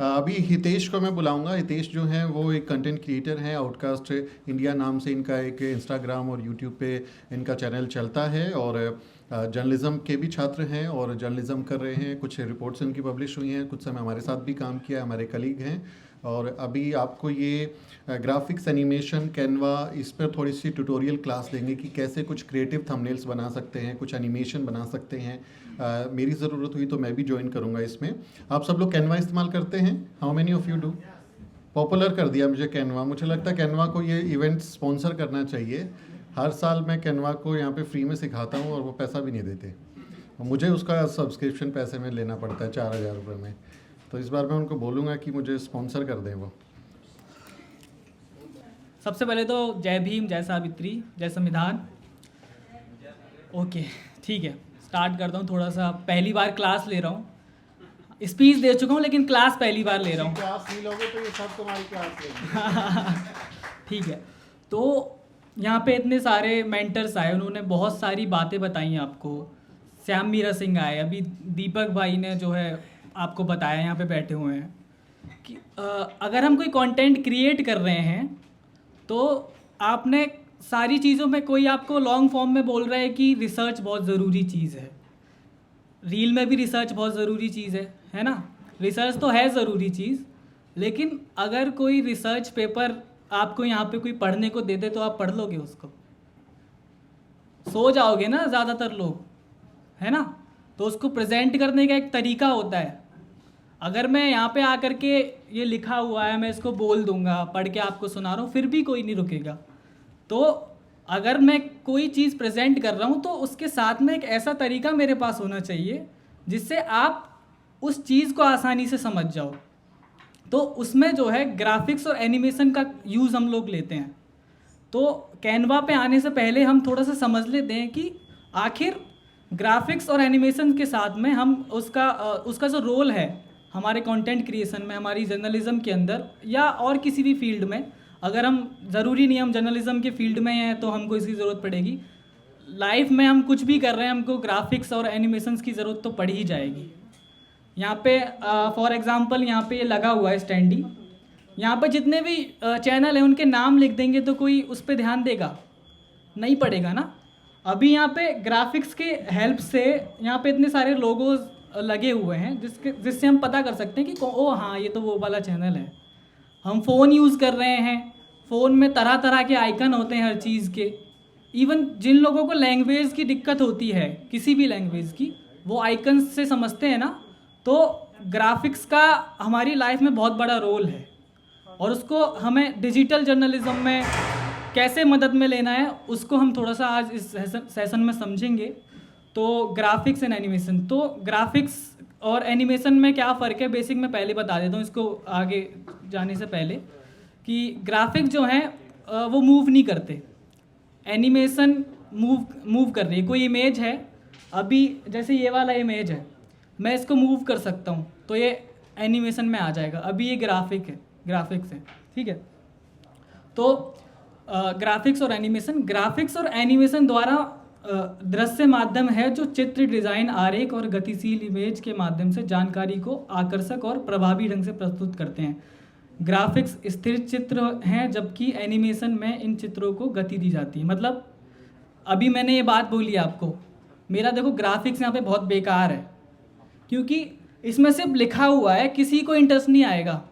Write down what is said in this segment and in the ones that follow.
अभी हितेश को मैं बुलाऊंगा। हितेश जो हैं वो एक कंटेंट क्रिएटर हैं, आउटकास्ट इंडिया नाम से इनका एक इंस्टाग्राम और यूट्यूब पे इनका चैनल चलता है, और जर्नलिज्म के भी छात्र हैं और जर्नलिज्म कर रहे हैं। कुछ रिपोर्ट्स इनकी पब्लिश हुई हैं, कुछ समय हमारे साथ भी काम किया, हमारे कलीग हैं। और अभी आपको ये ग्राफिक्स, एनिमेशन, कैनवा, इस पर थोड़ी सी ट्यूटोरियल क्लास देंगे कि कैसे कुछ क्रिएटिव थंबनेल्स बना सकते हैं, कुछ एनिमेशन बना सकते हैं। मेरी ज़रूरत हुई तो मैं भी ज्वाइन करूँगा इसमें। आप सब लोग कैनवा इस्तेमाल करते हैं? How many of you do? Popular कर दिया मुझे कैनवा। मुझे लगता है कैनवा को ये इवेंट स्पॉन्सर करना चाहिए। हर साल मैं कैनवा को यहाँ पे फ्री में सिखाता हूँ और वो पैसा भी नहीं देते, और मुझे उसका सब्सक्रिप्शन पैसे में लेना पड़ता है 4,000 रुपये में। तो इस बार मैं उनको बोलूँगा कि मुझे स्पॉन्सर कर दें वो। सबसे पहले तो जय भीम, जय सावित्री, जय संविधान। ओके, ठीक है, स्टार्ट करता हूँ। थोड़ा सा पहली बार क्लास ले रहा हूँ, स्पीच दे चुका हूँ लेकिन क्लास पहली बार ले रहा हूँ। क्लास नहीं लोगे तो ये सब तुम्हारी क्लास लेंगे। ठीक है, तो यहाँ पे इतने सारे मेंटर्स आए, उन्होंने बहुत सारी बातें बताई आपको। श्याम मीरा सिंह आए, अभी दीपक भाई ने जो है आपको बताया, यहाँ पे बैठे हुए हैं कि अगर हम कोई कंटेंट क्रिएट कर रहे हैं तो आपने सारी चीज़ों में, कोई आपको लॉन्ग फॉर्म में बोल रहा है कि रिसर्च बहुत ज़रूरी चीज़ है। रील में भी रिसर्च बहुत ज़रूरी चीज़ है ना? रिसर्च तो है ज़रूरी चीज़, लेकिन अगर कोई रिसर्च पेपर आपको यहाँ पे कोई पढ़ने को दे दे तो आप पढ़ लोगे उसको? सो जाओगे ना ज़्यादातर लोग, है ना? तो उसको प्रेजेंट करने का एक तरीका होता है। अगर मैं यहाँ पे आकर के ये लिखा हुआ है मैं इसको बोल दूंगा, पढ़ के आपको सुना रहा हूँ, फिर भी कोई नहीं रुकेगा। तो अगर मैं कोई चीज़ प्रेजेंट कर रहा हूँ तो उसके साथ में एक ऐसा तरीका मेरे पास होना चाहिए जिससे आप उस चीज़ को आसानी से समझ जाओ। तो उसमें जो है ग्राफिक्स और एनिमेशन का यूज़ हम लोग लेते हैं। तो कैनवा पे आने से पहले हम थोड़ा सा समझ लेते हैं कि आखिर ग्राफिक्स और एनिमेशन के साथ में हम उसका जो रोल है हमारे कंटेंट क्रिएशन में, हमारी जर्नलिज्म के अंदर या और किसी भी फील्ड में, अगर हम ज़रूरी नहीं हम जर्नलिज्म के फील्ड में हैं तो हमको इसकी ज़रूरत पड़ेगी। लाइफ में हम कुछ भी कर रहे हैं हमको ग्राफिक्स और एनिमेशंस की ज़रूरत तो पड़ ही जाएगी। यहाँ पे फॉर एग्ज़ाम्पल यहाँ पे ये लगा हुआ है स्टैंडी, यहाँ पे जितने भी चैनल हैं उनके नाम लिख देंगे तो कोई उस पर ध्यान देगा? नहीं पड़ेगा ना। अभी यहाँ पे ग्राफिक्स के हेल्प से यहाँ पे इतने सारे लोगोज लगे हुए हैं जिससे हम पता कर सकते हैं कि ओ हाँ ये तो वो वाला चैनल है। हम फ़ोन यूज़ कर रहे हैं, फ़ोन में तरह तरह के आइकन होते हैं हर चीज़ के। इवन जिन लोगों को लैंग्वेज की दिक्कत होती है, किसी भी लैंग्वेज की, वो आइकन्स से समझते हैं ना। तो ग्राफिक्स का हमारी लाइफ में बहुत बड़ा रोल है और उसको हमें डिजिटल जर्नलिज्म में कैसे मदद में लेना है उसको हम थोड़ा सा आज इस सेशन में समझेंगे। तो ग्राफिक्स एंड एनिमेशन, तो ग्राफिक्स और एनिमेशन में क्या फ़र्क है बेसिक में पहले बता देता हूँ इसको आगे जाने से पहले, कि ग्राफिक्स जो हैं वो मूव नहीं करते, एनिमेशन मूव कर रही है। कोई इमेज है, अभी जैसे ये वाला इमेज है, मैं इसको मूव कर सकता हूँ तो ये एनिमेशन में आ जाएगा। अभी ये ग्राफिक्स है, ठीक है। तो ग्राफिक्स और एनिमेशन द्वारा दृश्य माध्यम है जो चित्र, डिज़ाइन, आरेख और गतिशील इमेज के माध्यम से जानकारी को आकर्षक और प्रभावी ढंग से प्रस्तुत करते हैं। ग्राफिक्स स्थिर चित्र हैं जबकि एनिमेशन में इन चित्रों को गति दी जाती है। मतलब अभी मैंने ये बात बोली आपको, मेरा देखो ग्राफिक्स यहाँ पे बहुत बेकार है क्योंकि इसमें सिर्फ लिखा हुआ है, किसी को इंटरेस्ट नहीं आएगा।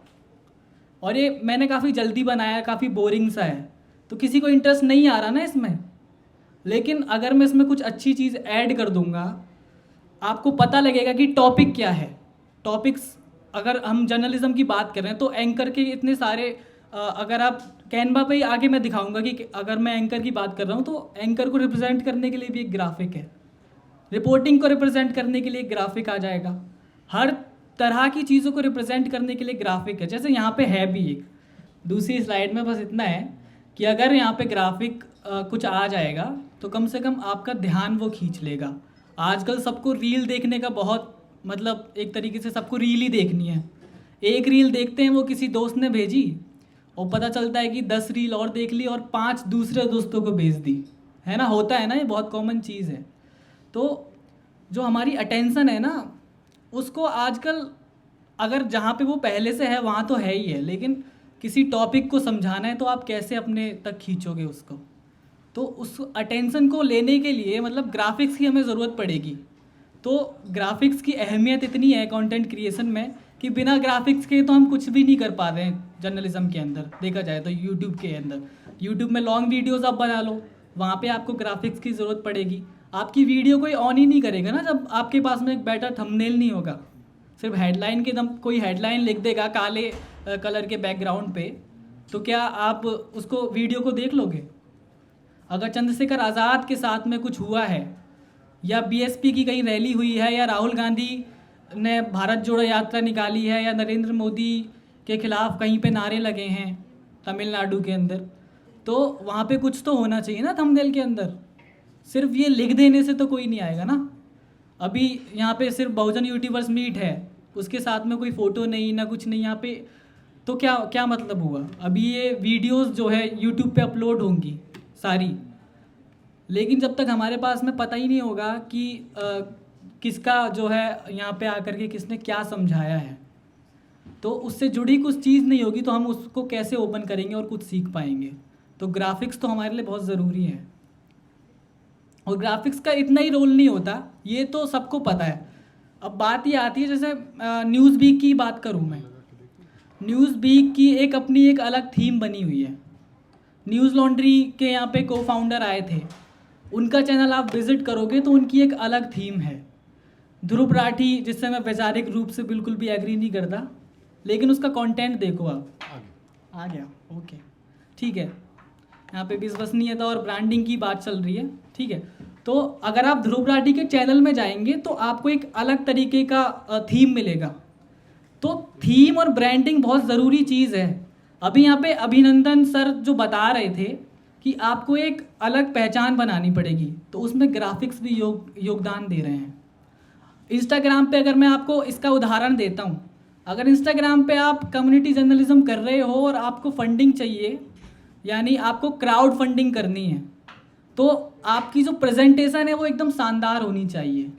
और ये मैंने काफ़ी जल्दी बनाया है, काफ़ी बोरिंग सा है, तो किसी को इंटरेस्ट नहीं आ रहा ना इसमें। लेकिन अगर मैं इसमें कुछ अच्छी चीज़ ऐड कर दूंगा, आपको पता लगेगा कि टॉपिक क्या है। टॉपिक्स, अगर हम जर्नलिज्म की बात कर रहे हैं तो एंकर के इतने सारे, अगर आप कैनवा पे ही आगे मैं दिखाऊंगा कि अगर मैं एंकर की बात कर रहा हूँ तो एंकर को रिप्रेजेंट करने के लिए भी एक ग्राफिक है, रिपोर्टिंग को रिप्रेजेंट करने के लिए एक ग्राफिक आ जाएगा, हर तरह की चीज़ों को रिप्रेजेंट करने के लिए ग्राफिक है। जैसे यहाँ पे है भी एक दूसरी स्लाइड में, बस इतना है कि अगर यहाँ पे ग्राफिक कुछ आ जाएगा तो कम से कम आपका ध्यान वो खींच लेगा। आजकल सबको रील देखने का बहुत, मतलब एक तरीके से सबको रील ही देखनी है। एक रील देखते हैं, वो किसी दोस्त ने भेजी और पता चलता है कि 10 रील और देख ली और 5 दूसरे दोस्तों को भेज दी, है ना? होता है ना, ये बहुत कॉमन चीज़ है। तो जो हमारी अटेंशन है ना, उसको आजकल अगर जहाँ पे वो पहले से है वहाँ तो है ही है, लेकिन किसी टॉपिक को समझाना है तो आप कैसे अपने तक खींचोगे उसको। तो उस अटेंशन को लेने के लिए मतलब ग्राफिक्स की हमें ज़रूरत पड़ेगी। तो ग्राफिक्स की अहमियत इतनी है कंटेंट क्रिएशन में कि बिना ग्राफिक्स के तो हम कुछ भी नहीं कर पा रहे हैं जर्नलिज्म के अंदर देखा जाए तो। यूट्यूब के अंदर, यूट्यूब में लॉन्ग वीडियोस आप बना लो, वहाँ पे आपको ग्राफिक्स की ज़रूरत पड़ेगी। आपकी वीडियो कोई ऑन ही नहीं करेगा ना जब आपके पास में एक बेटर थंबनेल नहीं होगा। सिर्फ हेडलाइन के दम कोई हेडलाइन लिख देगा काले कलर के बैकग्राउंड पे, तो क्या आप उसको वीडियो को देख लोगे? अगर चंद्रशेखर आज़ाद के साथ में कुछ हुआ है, या बीएसपी की कहीं रैली हुई है, या राहुल गांधी ने भारत जोड़ो यात्रा निकाली है, या नरेंद्र मोदी के खिलाफ कहीं पे नारे लगे हैं तमिलनाडु के अंदर, तो वहाँ पे कुछ तो होना चाहिए ना थंबनेल के अंदर। सिर्फ ये लिख देने से तो कोई नहीं आएगा ना। अभी यहाँ पे सिर्फ बहुजन यूट्यूबर्स मीट है, उसके साथ में कोई फ़ोटो नहीं ना कुछ नहीं यहाँ पे, तो क्या क्या मतलब हुआ? अभी ये वीडियोस जो है यूट्यूब पे अपलोड होंगी सारी, लेकिन जब तक हमारे पास में पता ही नहीं होगा कि किसका जो है यहाँ पे आकर के किसने क्या समझाया है, तो उससे जुड़ी कुछ चीज़ नहीं होगी, तो हम उसको कैसे ओपन करेंगे और कुछ सीख पाएंगे? तो ग्राफिक्स तो हमारे लिए बहुत ज़रूरी है। और ग्राफिक्स का इतना ही रोल नहीं होता, ये तो सबको पता है। अब बात ये आती है, जैसे न्यूज़ वीक की बात करूँ मैं, न्यूज़ वीक की एक अपनी एक अलग थीम बनी हुई है। न्यूज़ लॉन्ड्री के यहाँ पे को फाउंडर आए थे, उनका चैनल आप विज़िट करोगे तो उनकी एक अलग थीम है। ध्रुव राठी, जिससे मैं वैचारिक रूप से बिल्कुल भी एग्री नहीं करता, लेकिन उसका कंटेंट देखो आप। आ गया, ओके ठीक है। यहाँ पे विश्वसनीयता और ब्रांडिंग की बात चल रही है, ठीक है। तो अगर आप ध्रुव राठी के चैनल में जाएंगे तो आपको एक अलग तरीके का थीम मिलेगा। तो थीम और ब्रांडिंग बहुत ज़रूरी चीज़ है। अभी यहाँ पे अभिनंदन सर जो बता रहे थे कि आपको एक अलग पहचान बनानी पड़ेगी, तो उसमें ग्राफिक्स भी योगदान दे रहे हैं। इंस्टाग्राम पे अगर मैं आपको इसका उदाहरण देता हूँ, अगर इंस्टाग्राम पे आप कम्युनिटी जर्नलिज्म कर रहे हो और आपको फंडिंग चाहिए, यानी आपको क्राउड फंडिंग करनी है, तो आपकी जो प्रेजेंटेशन है वो एकदम शानदार होनी चाहिए।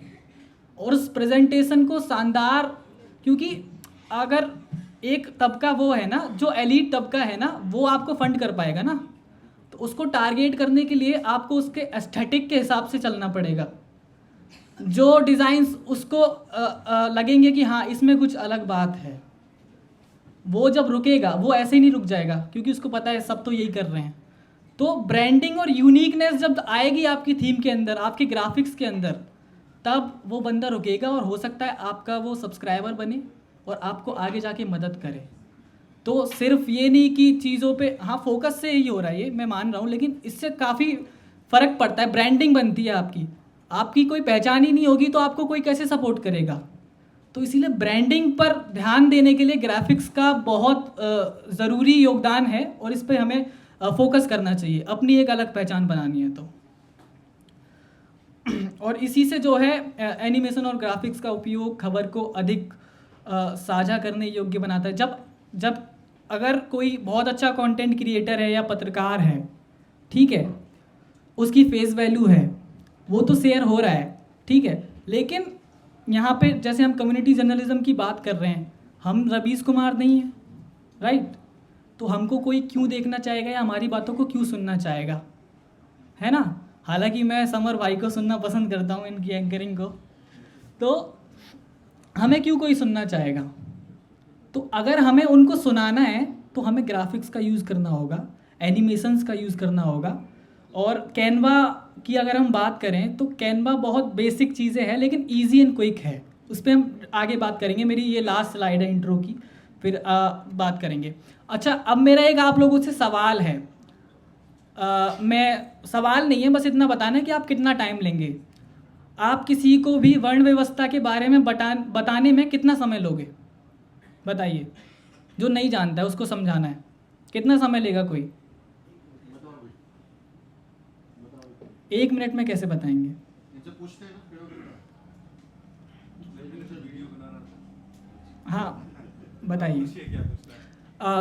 और उस प्रेजेंटेशन को शानदार, क्योंकि अगर एक तबका वो है ना जो एलीट तबका है ना, वो आपको फंड कर पाएगा ना, तो उसको टारगेट करने के लिए आपको उसके एस्थेटिक के हिसाब से चलना पड़ेगा। जो डिज़ाइंस उसको लगेंगे कि हाँ इसमें कुछ अलग बात है, वो जब रुकेगा वो ऐसे ही नहीं रुक जाएगा, क्योंकि उसको पता है सब तो यही कर रहे हैं। तो ब्रांडिंग और यूनिकनेस जब आएगी आपकी थीम के अंदर, आपके ग्राफिक्स के अंदर, तब वो बंदा रुकेगा और हो सकता है आपका वो सब्सक्राइबर बने और आपको आगे जाके मदद करे। तो सिर्फ ये नहीं कि चीज़ों पे हाँ फोकस से ही हो रहा है, ये मैं मान रहा हूँ, लेकिन इससे काफ़ी फ़र्क पड़ता है। ब्रांडिंग बनती है आपकी कोई पहचान ही नहीं होगी तो आपको कोई कैसे सपोर्ट करेगा। तो इसीलिए ब्रांडिंग पर ध्यान देने के लिए ग्राफिक्स का बहुत ज़रूरी योगदान है, और इस पर हमें फोकस करना चाहिए, अपनी एक अलग पहचान बनानी है तो। और इसी से जो है एनिमेशन और ग्राफिक्स का उपयोग खबर को अधिक साझा करने योग्य बनाता है। जब अगर कोई बहुत अच्छा कंटेंट क्रिएटर है या पत्रकार है, ठीक है, उसकी फेस वैल्यू है, वो तो शेयर हो रहा है, ठीक है, लेकिन यहाँ पे जैसे हम कम्युनिटी जर्नलिज्म की बात कर रहे हैं, हम रवीश कुमार नहीं हैं, राइट? तो हमको कोई क्यों देखना चाहेगा या हमारी बातों को क्यों सुनना चाहेगा, है ना? हालांकि मैं समर भाई को सुनना पसंद करता हूँ, इनकी एंकरिंग को, तो हमें क्यों कोई सुनना चाहेगा? तो अगर हमें उनको सुनाना है तो हमें ग्राफिक्स का यूज़ करना होगा, एनिमेशंस का यूज़ करना होगा। और कैनवा की अगर हम बात करें तो कैनवा बहुत बेसिक चीज़ें हैं लेकिन ईजी एंड क्विक है, उस पर हम आगे बात करेंगे। मेरी ये लास्ट स्लाइड है इंट्रो की, फिर बात करेंगे। अच्छा, अब मेरा एक आप लोगों से सवाल है, मैं सवाल नहीं है, बस इतना बताना है कि आप कितना टाइम लेंगे। आप किसी को भी वर्ण व्यवस्था के बारे में बताने में कितना समय लोगे? बताइए, जो नहीं जानता है उसको समझाना है, कितना समय लेगा कोई? 1 मिनट में कैसे बताएंगे? हाँ बताइए।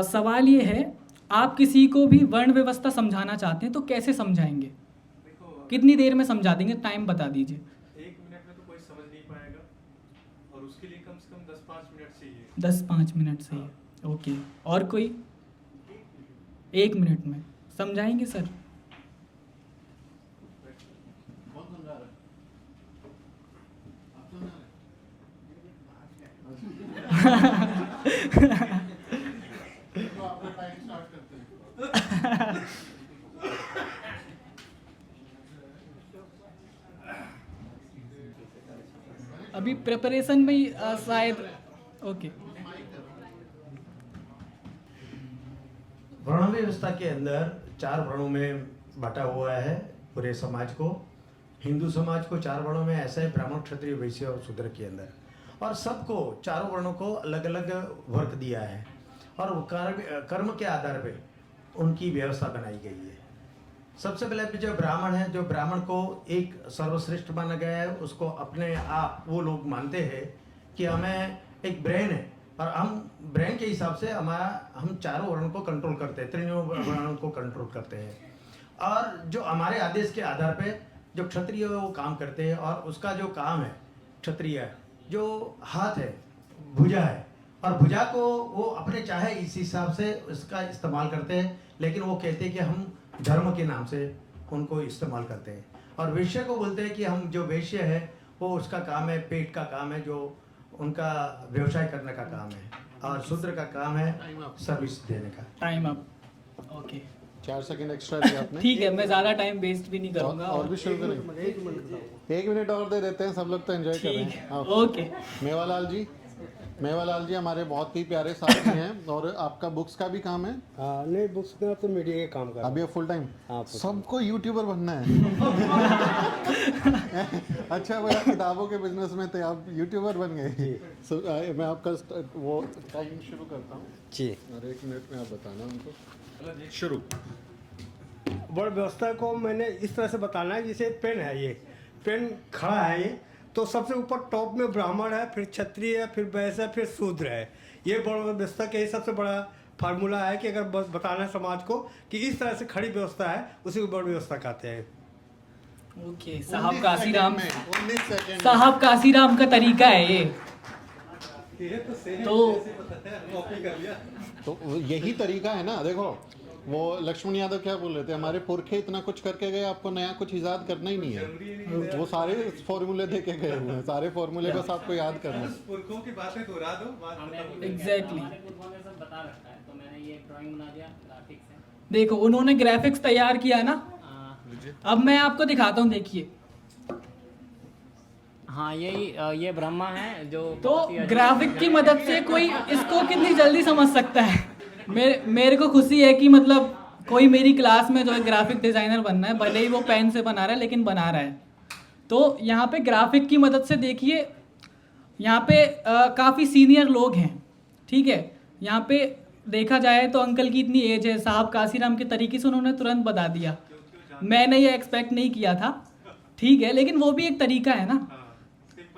सवाल ये है, आप किसी को भी वर्ण व्यवस्था समझाना चाहते हैं तो कैसे समझाएंगे? कितनी देर में समझा देंगे? टाइम बता दीजिए। 1 मिनट में तो कोई समझ नहीं पाएगा, और उसके लिए कम से कम 10-5 मिनट से ही है। ओके, और कोई? 1 मिनट में समझाएंगे सर? अभी प्रिपरेशन में ही शायद। ओके, वर्ण व्यवस्था के अंदर 4 वर्णों में बांटा हुआ है पूरे समाज को। हिंदू समाज को 4 वर्णों में ऐसा है, ब्राह्मण, क्षत्रिय, वैश्य और शूद्र के अंदर, और सबको चारों वर्णों को अलग अलग वर्ग दिया है और कर्म के आधार पे उनकी व्यवस्था बनाई गई है। सबसे पहले जो ब्राह्मण है, जो ब्राह्मण को एक सर्वश्रेष्ठ माना गया है, उसको अपने आप वो लोग मानते हैं कि हमें एक ब्रेन है और हम ब्रेन के हिसाब से हम चारों वर्णों को कंट्रोल करते हैं, तीनों वर्णों को कंट्रोल करते हैं। और जो हमारे आदेश के आधार पे जो क्षत्रिय है वो काम करते हैं, और उसका जो काम है क्षत्रिय, जो हाथ है, भुजा है, और भुजा को वो अपने चाहे इस हिसाब से उसका इस्तेमाल करते हैं, लेकिन वो कहते हैं कि हम धर्म के नाम से उनको इस्तेमाल करते हैं। और वैश्य को बोलते हैं कि हम जो वैश्य है वो उसका काम है, पेट का काम है, जो उनका व्यवसाय करने का काम है, और शूद्र का काम है सर्विस देने का। Time up. Okay, 4 second extra दिया आपने। ठीक है, मैं ज़्यादा टाइम वेस्ट भी नहीं करूँगा। और भी शुरू करें? 1 मिनट और दे देते हैं, सब लोग तो एंजॉय कर रहे ठीक हैं। है, ओके। मेवालाल जी हमारे बहुत ही प्यारे साथी हैं, और आपका बुक्स का भी काम है। हाँ, नहीं, बुक्स का तो मीडिया के काम कर अभी फुल टाइम? हाँ, सबको यूट्यूबर बनना है। अच्छा, वो आप किताबों के बिजनेस में थे, आप यूट्यूबर बन गए। मैं आपका वो टाइम शुरू करता हूँ जी। और 1 मिनट में आप बताना उनको। शुरू। वर्ण व्यवस्था को मैंने इस तरह से बताना है, जैसे पेन है, ये पेन खड़ा है, ये तो सबसे ऊपर टॉप में ब्राह्मण है, फिर क्षत्रिय है, फिर वैश्य है, फिर शूद्र है। ये वर्ण व्यवस्था का सबसे बड़ा फार्मूला है कि अगर बताना है समाज को कि इस तरह से खड़ी व्यवस्था है, उसी को वर्ण व्यवस्था कहते हैं। ओके, साहब काशीराम, 19 सेकंड। साहब काशीराम का तरीका है ये। तो यही तरीका है ना। देखो, वो लक्ष्मण यादव क्या बोल रहे थे, हमारे पुरखे इतना कुछ करके गए, आपको नया कुछ इजाद करना ही नहीं है। वो सारे फॉर्मूले दे के गए हुए हैं, सारे फॉर्मूले बस आपको याद करना है। पुरखों की बातें दोहरा दो, बात एग्जैक्टली। सब बता रखा है, तो मैंने ये ड्राइंग बना दिया ग्राफिक्स से। देखो, उन्होंने ग्राफिक्स तैयार किया ना, अब मैं आपको दिखाता हूँ, देखिए। हाँ, ये ब्रह्मा है जो तो ग्राफिक की मदद से कोई इसको कितनी जल्दी समझ सकता है। मेरे को खुशी है कि मतलब कोई मेरी क्लास में जो है ग्राफिक डिज़ाइनर बनना है, भले ही वो पेन से बना रहा है, लेकिन बना रहा है। तो यहाँ पे ग्राफिक की मदद से देखिए, यहाँ पे काफ़ी सीनियर लोग हैं, ठीक है। यहाँ पे देखा जाए तो अंकल की इतनी एज है, साहब काशीराम के तरीके से उन्होंने तुरंत बता दिया। मैंने ये एक्सपेक्ट नहीं किया था, ठीक है, लेकिन वो भी एक तरीका है ना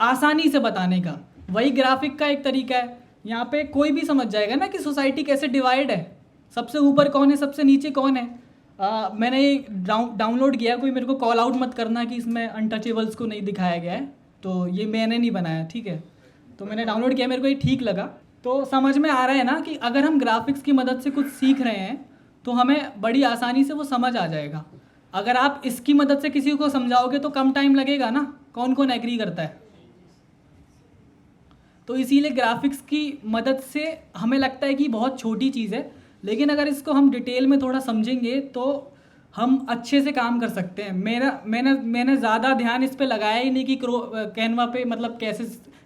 आसानी से बताने का। वही ग्राफिक का एक तरीका है। यहाँ पे कोई भी समझ जाएगा ना कि सोसाइटी कैसे डिवाइड है, सबसे ऊपर कौन है, सबसे नीचे कौन है। मैंने ये डाउनलोड किया, कोई मेरे को कॉल आउट मत करना कि इसमें अनटचेबल्स को नहीं दिखाया गया है, तो ये मैंने नहीं बनाया, ठीक है। तो मैंने डाउनलोड किया, मेरे को ये ठीक लगा। तो समझ में आ रहा है ना कि अगर हम ग्राफिक्स की मदद से कुछ सीख रहे हैं तो हमें बड़ी आसानी से वो समझ आ जाएगा। अगर आप इसकी मदद से किसी को समझाओगे तो कम टाइम लगेगा ना। कौन कौन एग्री करता है? तो इसीलिए ग्राफिक्स की मदद से हमें लगता है कि बहुत छोटी चीज़ है, लेकिन अगर इसको हम डिटेल में थोड़ा समझेंगे तो हम अच्छे से काम कर सकते हैं। मैंने ज़्यादा ध्यान इस पे लगाया ही नहीं कि कैनवा पे मतलब कैसे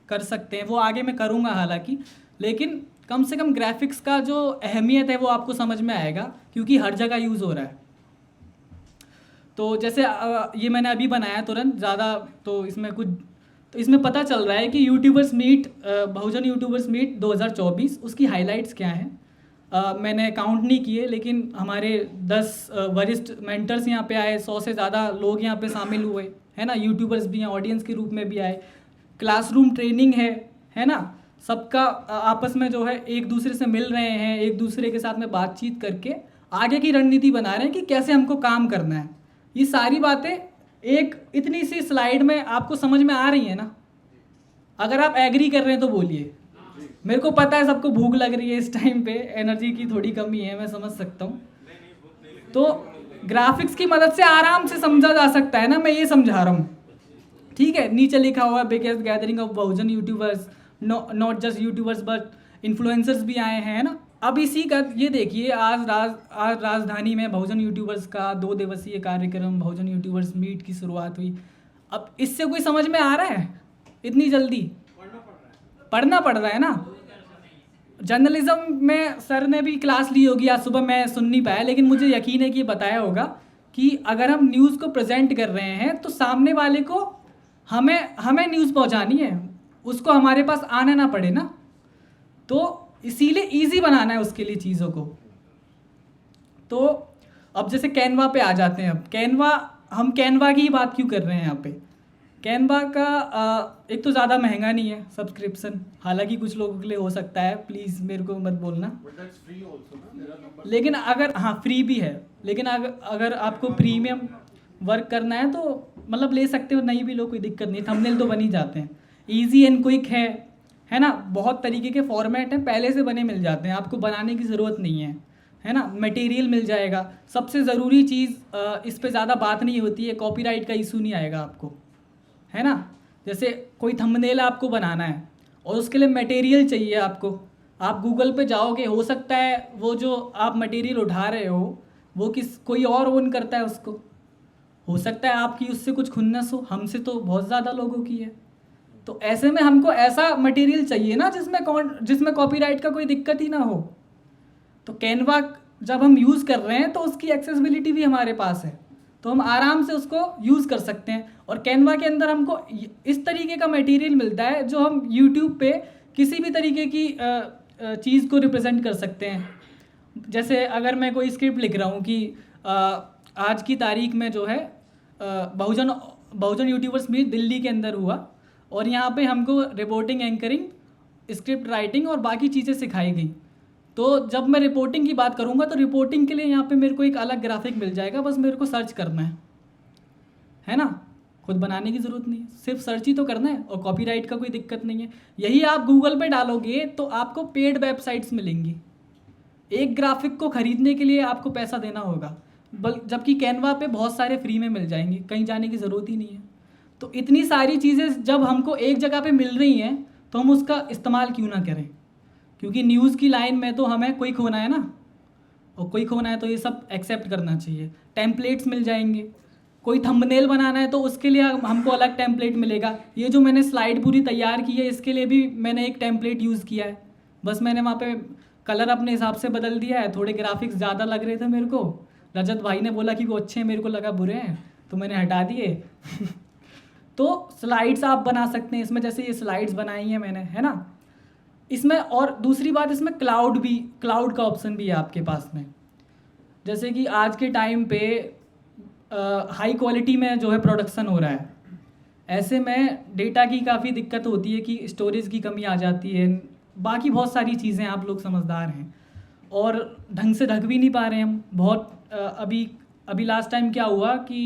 कर सकते हैं, वो आगे मैं करूँगा हालांकि, लेकिन कम से कम ग्राफिक्स का जो अहमियत है वो आपको समझ में आएगा, क्योंकि हर जगह यूज़ हो रहा है। तो जैसे ये मैंने अभी बनाया तुरंत, ज़्यादा तो इसमें कुछ, तो इसमें पता चल रहा है कि यूट्यूबर्स मीट, बहुजन यूट्यूबर्स मीट 2024, उसकी हाइलाइट्स क्या हैं मैंने काउंट नहीं किए, लेकिन हमारे 10 वरिष्ठ मेंटर्स यहाँ पे आए, 100 से ज़्यादा लोग यहाँ पे शामिल हुए, है ना। यूट्यूबर्स भी हैं, ऑडियंस के रूप में भी आए, क्लासरूम ट्रेनिंग है ना। सबका आपस में जो है एक दूसरे से मिल रहे हैं, एक दूसरे के साथ में बातचीत करके आगे की रणनीति बना रहे हैं कि कैसे हमको काम करना है। ये सारी बातें एक इतनी सी स्लाइड में आपको समझ में आ रही है ना। अगर आप एग्री कर रहे हैं तो बोलिए। मेरे को पता है सबको भूख लग रही है इस टाइम पे, एनर्जी की थोड़ी कमी है, मैं समझ सकता हूँ। तो ग्राफिक्स की मदद से आराम से समझा जा सकता है ना, मैं ये समझा रहा हूँ, ठीक है। नीचे लिखा हुआ है biggest gathering of Bahujan YouTubers, not just YouTubers but influencers भी आए हैं ना। अब इसी का ये देखिए, आज राजधानी में बहुजन यूट्यूबर्स का 2 दिवसीय कार्यक्रम बहुजन यूट्यूबर्स मीट की शुरुआत हुई। अब इससे कोई समझ में आ रहा है इतनी जल्दी? पढ़ना पड़ रहा है ना। जर्नलिज्म में सर ने भी क्लास ली होगी, आज सुबह मैं सुन नहीं पाया, लेकिन मुझे यकीन है कि बताया होगा कि अगर हम न्यूज़ को प्रेजेंट कर रहे हैं तो सामने वाले को हमें न्यूज़ पहुंचानी है, उसको हमारे पास आना ना पड़े ना। तो इसीलिए इजी बनाना है उसके लिए चीज़ों को। तो अब जैसे कैनवा पे आ जाते हैं। अब हम कैनवा की ही बात क्यों कर रहे हैं यहाँ पे? कैनवा का एक तो ज़्यादा महंगा नहीं है सब्सक्रिप्शन, हालांकि कुछ लोगों के लिए हो सकता है, प्लीज़ मेरे को मत बोलना। लेकिन अगर फ्री भी है, लेकिन अगर आपको प्रीमियम वर्क करना है तो मतलब ले सकते हो, नहीं भी लो कोई दिक्कत नहीं, थंबनेल तो बन ही जाते हैं। ईजी एंड क्विक है ना, बहुत तरीके के फॉर्मेट हैं, पहले से बने मिल जाते हैं, आपको बनाने की ज़रूरत नहीं है ना। मटेरियल मिल जाएगा। सबसे ज़रूरी चीज़, इस पे ज़्यादा बात नहीं होती है, कॉपीराइट का इशू नहीं आएगा आपको, है ना। जैसे कोई थंबनेल आपको बनाना है और उसके लिए मटेरियल चाहिए आपको, आप गूगल पे जाओगे, हो सकता है वो जो आप मटेरियल उठा रहे हो वो कोई और ओन करता है उसको, हो सकता है आपकी उससे कुछ खुन्नस हो, हमसे तो बहुत ज़्यादा लोगों की है। तो ऐसे में हमको ऐसा मटेरियल चाहिए ना जिसमें कॉपीराइट का कोई दिक्कत ही ना हो। तो कैनवा जब हम यूज़ कर रहे हैं तो उसकी एक्सेसिबिलिटी भी हमारे पास है, तो हम आराम से उसको यूज़ कर सकते हैं। और कैनवा के अंदर हमको इस तरीके का मटेरियल मिलता है जो हम यूट्यूब पे किसी भी तरीके की चीज़ को रिप्रेजेंट कर सकते हैं। जैसे अगर मैं कोई स्क्रिप्ट लिख रहा हूँ कि आज की तारीख में जो है बहुजन यूट्यूबर्स मीट दिल्ली के अंदर हुआ और यहाँ पे हमको रिपोर्टिंग, एंकरिंग, स्क्रिप्ट राइटिंग और बाकी चीज़ें सिखाई गई। तो जब मैं रिपोर्टिंग की बात करूँगा तो रिपोर्टिंग के लिए यहाँ पे मेरे को एक अलग ग्राफिक मिल जाएगा, बस मेरे को सर्च करना है ना, खुद बनाने की ज़रूरत नहीं है, सिर्फ सर्च ही तो करना है और कॉपीराइट का कोई दिक्कत नहीं है। यही आप गूगल पे डालोगे तो आपको पेड वेबसाइट्स मिलेंगी, एक ग्राफिक को ख़रीदने के लिए आपको पैसा देना होगा, जबकि कैनवा पे बहुत सारे फ्री में मिल जाएंगे, कहीं जाने की ज़रूरत ही नहीं है। तो इतनी सारी चीज़ें जब हमको एक जगह पे मिल रही हैं तो हम उसका इस्तेमाल क्यों ना करें, क्योंकि न्यूज़ की लाइन में तो हमें क्विक होना है ना, और क्विक होना है तो ये सब एक्सेप्ट करना चाहिए। टेम्पलेट्स मिल जाएंगे, कोई थंबनेल बनाना है तो उसके लिए हमको अलग टेम्पलेट मिलेगा। ये जो मैंने स्लाइड पूरी तैयार की है इसके लिए भी मैंने एक टेम्पलेट यूज़ किया है, बस मैंने वहाँ पे कलर अपने हिसाब से बदल दिया है। थोड़े ग्राफिक्स ज़्यादा लग रहे थे मेरे को, रजत भाई ने बोला कि वो अच्छे हैं, मेरे को लगा बुरे हैं तो मैंने हटा दिए। तो स्लाइड्स आप बना सकते हैं इसमें, जैसे ये स्लाइड्स बनाई हैं मैंने, है ना। इसमें और दूसरी बात, इसमें क्लाउड का ऑप्शन भी है आपके पास में। जैसे कि आज के टाइम पे हाई क्वालिटी में जो है प्रोडक्शन हो रहा है, ऐसे में डेटा की काफ़ी दिक्कत होती है कि स्टोरेज की कमी आ जाती है, बाकी बहुत सारी चीज़ें, आप लोग समझदार हैं, और ढंग से ढक भी नहीं पा रहे हैं हम बहुत। अभी लास्ट टाइम क्या हुआ कि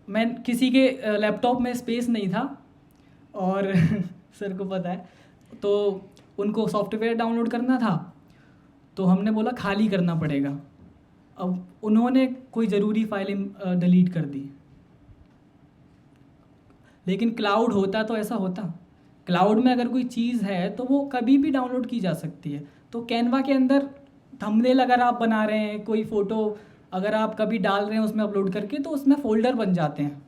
मैं किसी के लैपटॉप में स्पेस नहीं था और सर को पता है, तो उनको सॉफ्टवेयर डाउनलोड करना था तो हमने बोला खाली करना पड़ेगा। अब उन्होंने कोई ज़रूरी फाइलें डिलीट कर दी, लेकिन क्लाउड होता तो ऐसा होता, क्लाउड में अगर कोई चीज़ है तो वो कभी भी डाउनलोड की जा सकती है। तो कैनवा के अंदर थंबनेल अगर आप बना रहे हैं, कोई फ़ोटो अगर आप कभी डाल रहे हैं उसमें अपलोड करके, तो उसमें फ़ोल्डर बन जाते हैं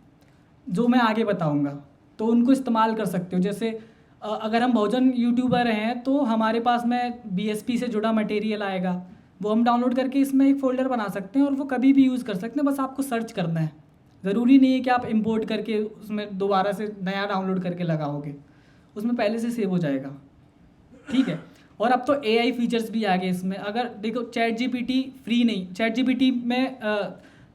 जो मैं आगे बताऊंगा, तो उनको इस्तेमाल कर सकते हो। जैसे अगर हम बहुजन यूट्यूबर हैं तो हमारे पास में BSP से जुड़ा मटेरियल आएगा, वो हम डाउनलोड करके इसमें एक फ़ोल्डर बना सकते हैं और वो कभी भी यूज़ कर सकते हैं, बस आपको सर्च करना है। ज़रूरी नहीं है कि आप इंपोर्ट करके उसमें दोबारा से नया डाउनलोड करके लगाओगे, उसमें पहले से सेव हो जाएगा, ठीक है। और अब तो AI फीचर्स भी आ गए इसमें। अगर देखो ChatGPT फ्री नहीं, ChatGPT में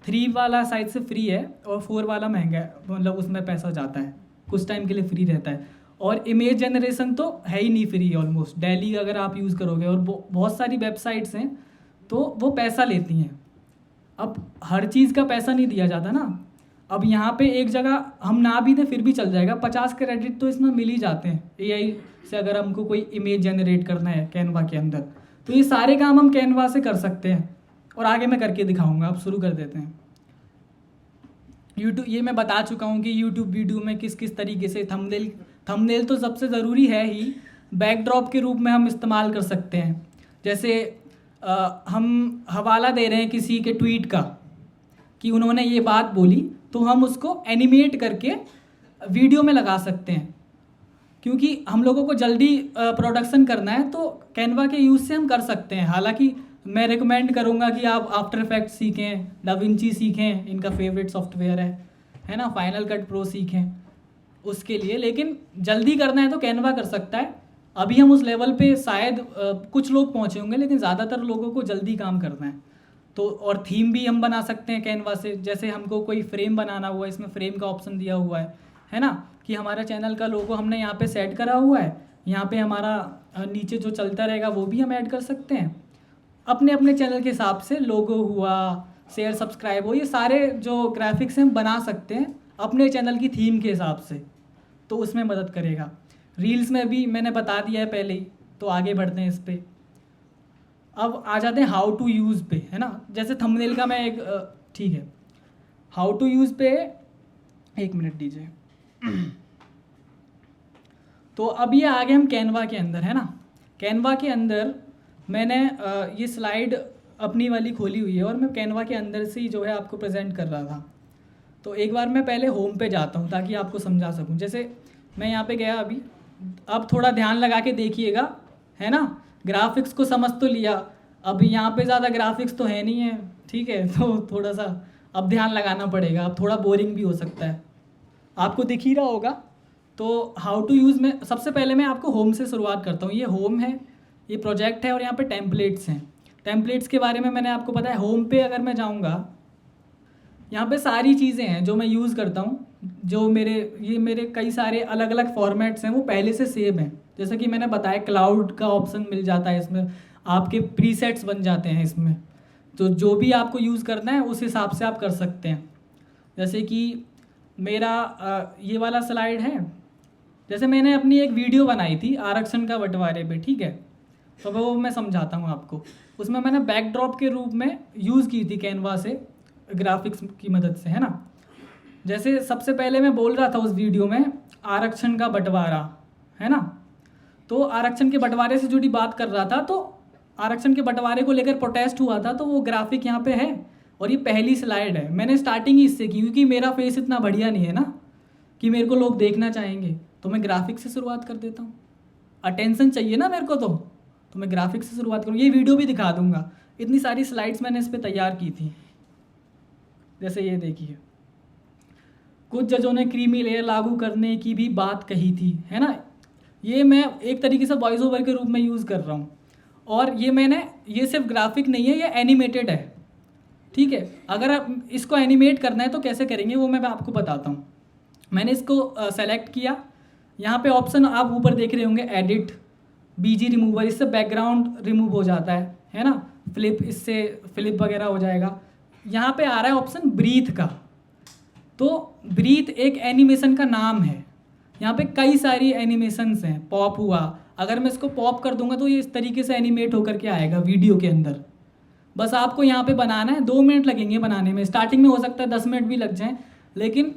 3 वाला साइट से फ्री है और 4 वाला महंगा है, मतलब उसमें पैसा जाता है, कुछ टाइम के लिए फ्री रहता है। और इमेज जनरेशन तो है ही नहीं फ्री ऑलमोस्ट, डेली अगर आप यूज़ करोगे, और बहुत सारी वेबसाइट्स हैं तो वो पैसा लेती हैं। अब हर चीज़ का पैसा नहीं दिया जाता ना, अब यहाँ पे एक जगह हम ना भी दें फिर भी चल जाएगा, 50 क्रेडिट तो इसमें मिल ही जाते हैं एआई से। अगर हमको कोई इमेज जनरेट करना है कैनवा के अंदर, तो ये सारे काम हम कैनवा से कर सकते हैं, और आगे मैं करके दिखाऊंगा। आप शुरू कर देते हैं। यूट्यूब, ये मैं बता चुका हूँ कि यूट्यूब वीडियो में किस किस तरीके से थंबनेल तो सबसे ज़रूरी है ही, बैकड्रॉप के रूप में हम इस्तेमाल कर सकते हैं। जैसे हम हवाला दे रहे हैं किसी के ट्वीट का कि उन्होंने ये बात बोली, तो हम उसको एनिमेट करके वीडियो में लगा सकते हैं। क्योंकि हम लोगों को जल्दी प्रोडक्शन करना है तो कैनवा के यूज़ से हम कर सकते हैं। हालांकि मैं रिकमेंड करूंगा कि आप आफ्टर इफेक्ट्स सीखें, डाविंची सीखें, इनका फेवरेट सॉफ्टवेयर है ना, फाइनल कट प्रो सीखें उसके लिए। लेकिन जल्दी करना है तो कैनवा कर सकता है। अभी हम उस लेवल पे शायद कुछ लोग पहुँचे होंगे, लेकिन ज़्यादातर लोगों को जल्दी काम करना है। तो और थीम भी हम बना सकते हैं कैनवा से। जैसे हमको कोई फ्रेम बनाना हुआ है, इसमें फ्रेम का ऑप्शन दिया हुआ है ना, कि हमारा चैनल का लोगो हमने यहाँ पे सेट करा हुआ है। यहाँ पे हमारा नीचे जो चलता रहेगा वो भी हम ऐड कर सकते हैं अपने अपने चैनल के हिसाब से। लोगो हुआ, शेयर सब्सक्राइब हो, ये सारे जो ग्राफिक्स हैं हम बना सकते हैं अपने चैनल की थीम के हिसाब से, तो उसमें मदद करेगा। रील्स में भी मैंने बता दिया है पहले ही, तो आगे बढ़ते हैं इस पर। अब आ जाते हैं हाउ टू यूज़ पे, है ना। जैसे थंबनेल का मैं एक ठीक है, हाउ टू यूज़ पे 1 मिनट दीजिए। तो अब ये आ गए हम कैनवा के अंदर, है ना। कैनवा के अंदर मैंने ये स्लाइड अपनी वाली खोली हुई है और मैं कैनवा के अंदर से ही जो है आपको प्रेजेंट कर रहा था। तो एक बार मैं पहले होम पे जाता हूँ ताकि आपको समझा सकूँ। जैसे मैं यहाँ पे गया अभी, अब थोड़ा ध्यान लगा के देखिएगा, है ना। ग्राफिक्स को समझ तो लिया, अब यहाँ पे ज़्यादा ग्राफिक्स तो है नहीं है, ठीक है। तो थोड़ा सा अब ध्यान लगाना पड़ेगा, अब थोड़ा बोरिंग भी हो सकता है, आपको दिख ही रहा होगा। तो हाउ टू यूज़ में सबसे पहले मैं आपको होम से शुरुआत करता हूँ। ये होम है, ये प्रोजेक्ट है, और यहाँ पे टेम्पलेट्स हैं। टेम्पलेट्स के बारे में मैंने आपको पता है। होम पे अगर मैं जाऊँगा, यहाँ पे सारी चीज़ें हैं जो मैं यूज़ करता हूँ, जो मेरे कई सारे अलग अलग फॉर्मेट्स हैं वो पहले से सेव हैं। जैसे कि मैंने बताया क्लाउड का ऑप्शन मिल जाता है इसमें, आपके प्रीसेट्स बन जाते हैं इसमें, तो जो भी आपको यूज़ करना है उस हिसाब से आप कर सकते हैं। जैसे कि मेरा ये वाला स्लाइड है, जैसे मैंने अपनी एक वीडियो बनाई थी आरक्षण का बंटवारे पे, ठीक है। तो वो मैं समझाता हूँ आपको। उसमें मैंने बैकड्रॉप के रूप में यूज़ की थी कैनवा से ग्राफिक्स की मदद से, है ना। जैसे सबसे पहले मैं बोल रहा था उस वीडियो में आरक्षण का बंटवारा, है ना। तो आरक्षण के बंटवारे से जुड़ी बात कर रहा था, तो आरक्षण के बंटवारे को लेकर प्रोटेस्ट हुआ था, तो वो ग्राफिक यहाँ पे है। और ये पहली स्लाइड है, मैंने स्टार्टिंग ही इससे की क्योंकि मेरा फेस इतना बढ़िया नहीं है ना कि मेरे को लोग देखना चाहेंगे, तो मैं ग्राफिक से शुरुआत कर देता हूँ। अटेंशन चाहिए ना मेरे को, तो मैं ग्राफिक से शुरुआत करूँ। ये वीडियो भी दिखा दूंगा, इतनी सारी स्लाइड्स मैंने इस पर तैयार की थी। जैसे ये देखिए, कुछ जजों ने क्रीमी लेयर लागू करने की भी बात कही थी, है ना। ये मैं एक तरीके से वॉइस ओवर के रूप में यूज़ कर रहा हूँ। और ये सिर्फ ग्राफिक नहीं है, ये एनिमेटेड है, ठीक है। अगर आप इसको एनिमेट करना है तो कैसे करेंगे वो मैं आपको बताता हूँ। मैंने इसको सेलेक्ट किया, यहाँ पे ऑप्शन आप ऊपर देख रहे होंगे एडिट, बीजी रिमूवर, इससे बैकग्राउंड रिमूव हो जाता है ना। फ्लिप, इससे फ्लिप वगैरह हो जाएगा। यहाँ पे आ रहा है ऑप्शन ब्रीथ का, तो ब्रीथ एक एनिमेशन का नाम है। यहाँ पे कई सारी एनिमेशंस हैं। पॉप हुआ, अगर मैं इसको पॉप कर दूंगा तो ये इस तरीके से एनिमेट होकर के आएगा वीडियो के अंदर। बस आपको यहाँ पे बनाना है, 2 मिनट लगेंगे बनाने में। स्टार्टिंग में हो सकता है 10 मिनट भी लग जाएं, लेकिन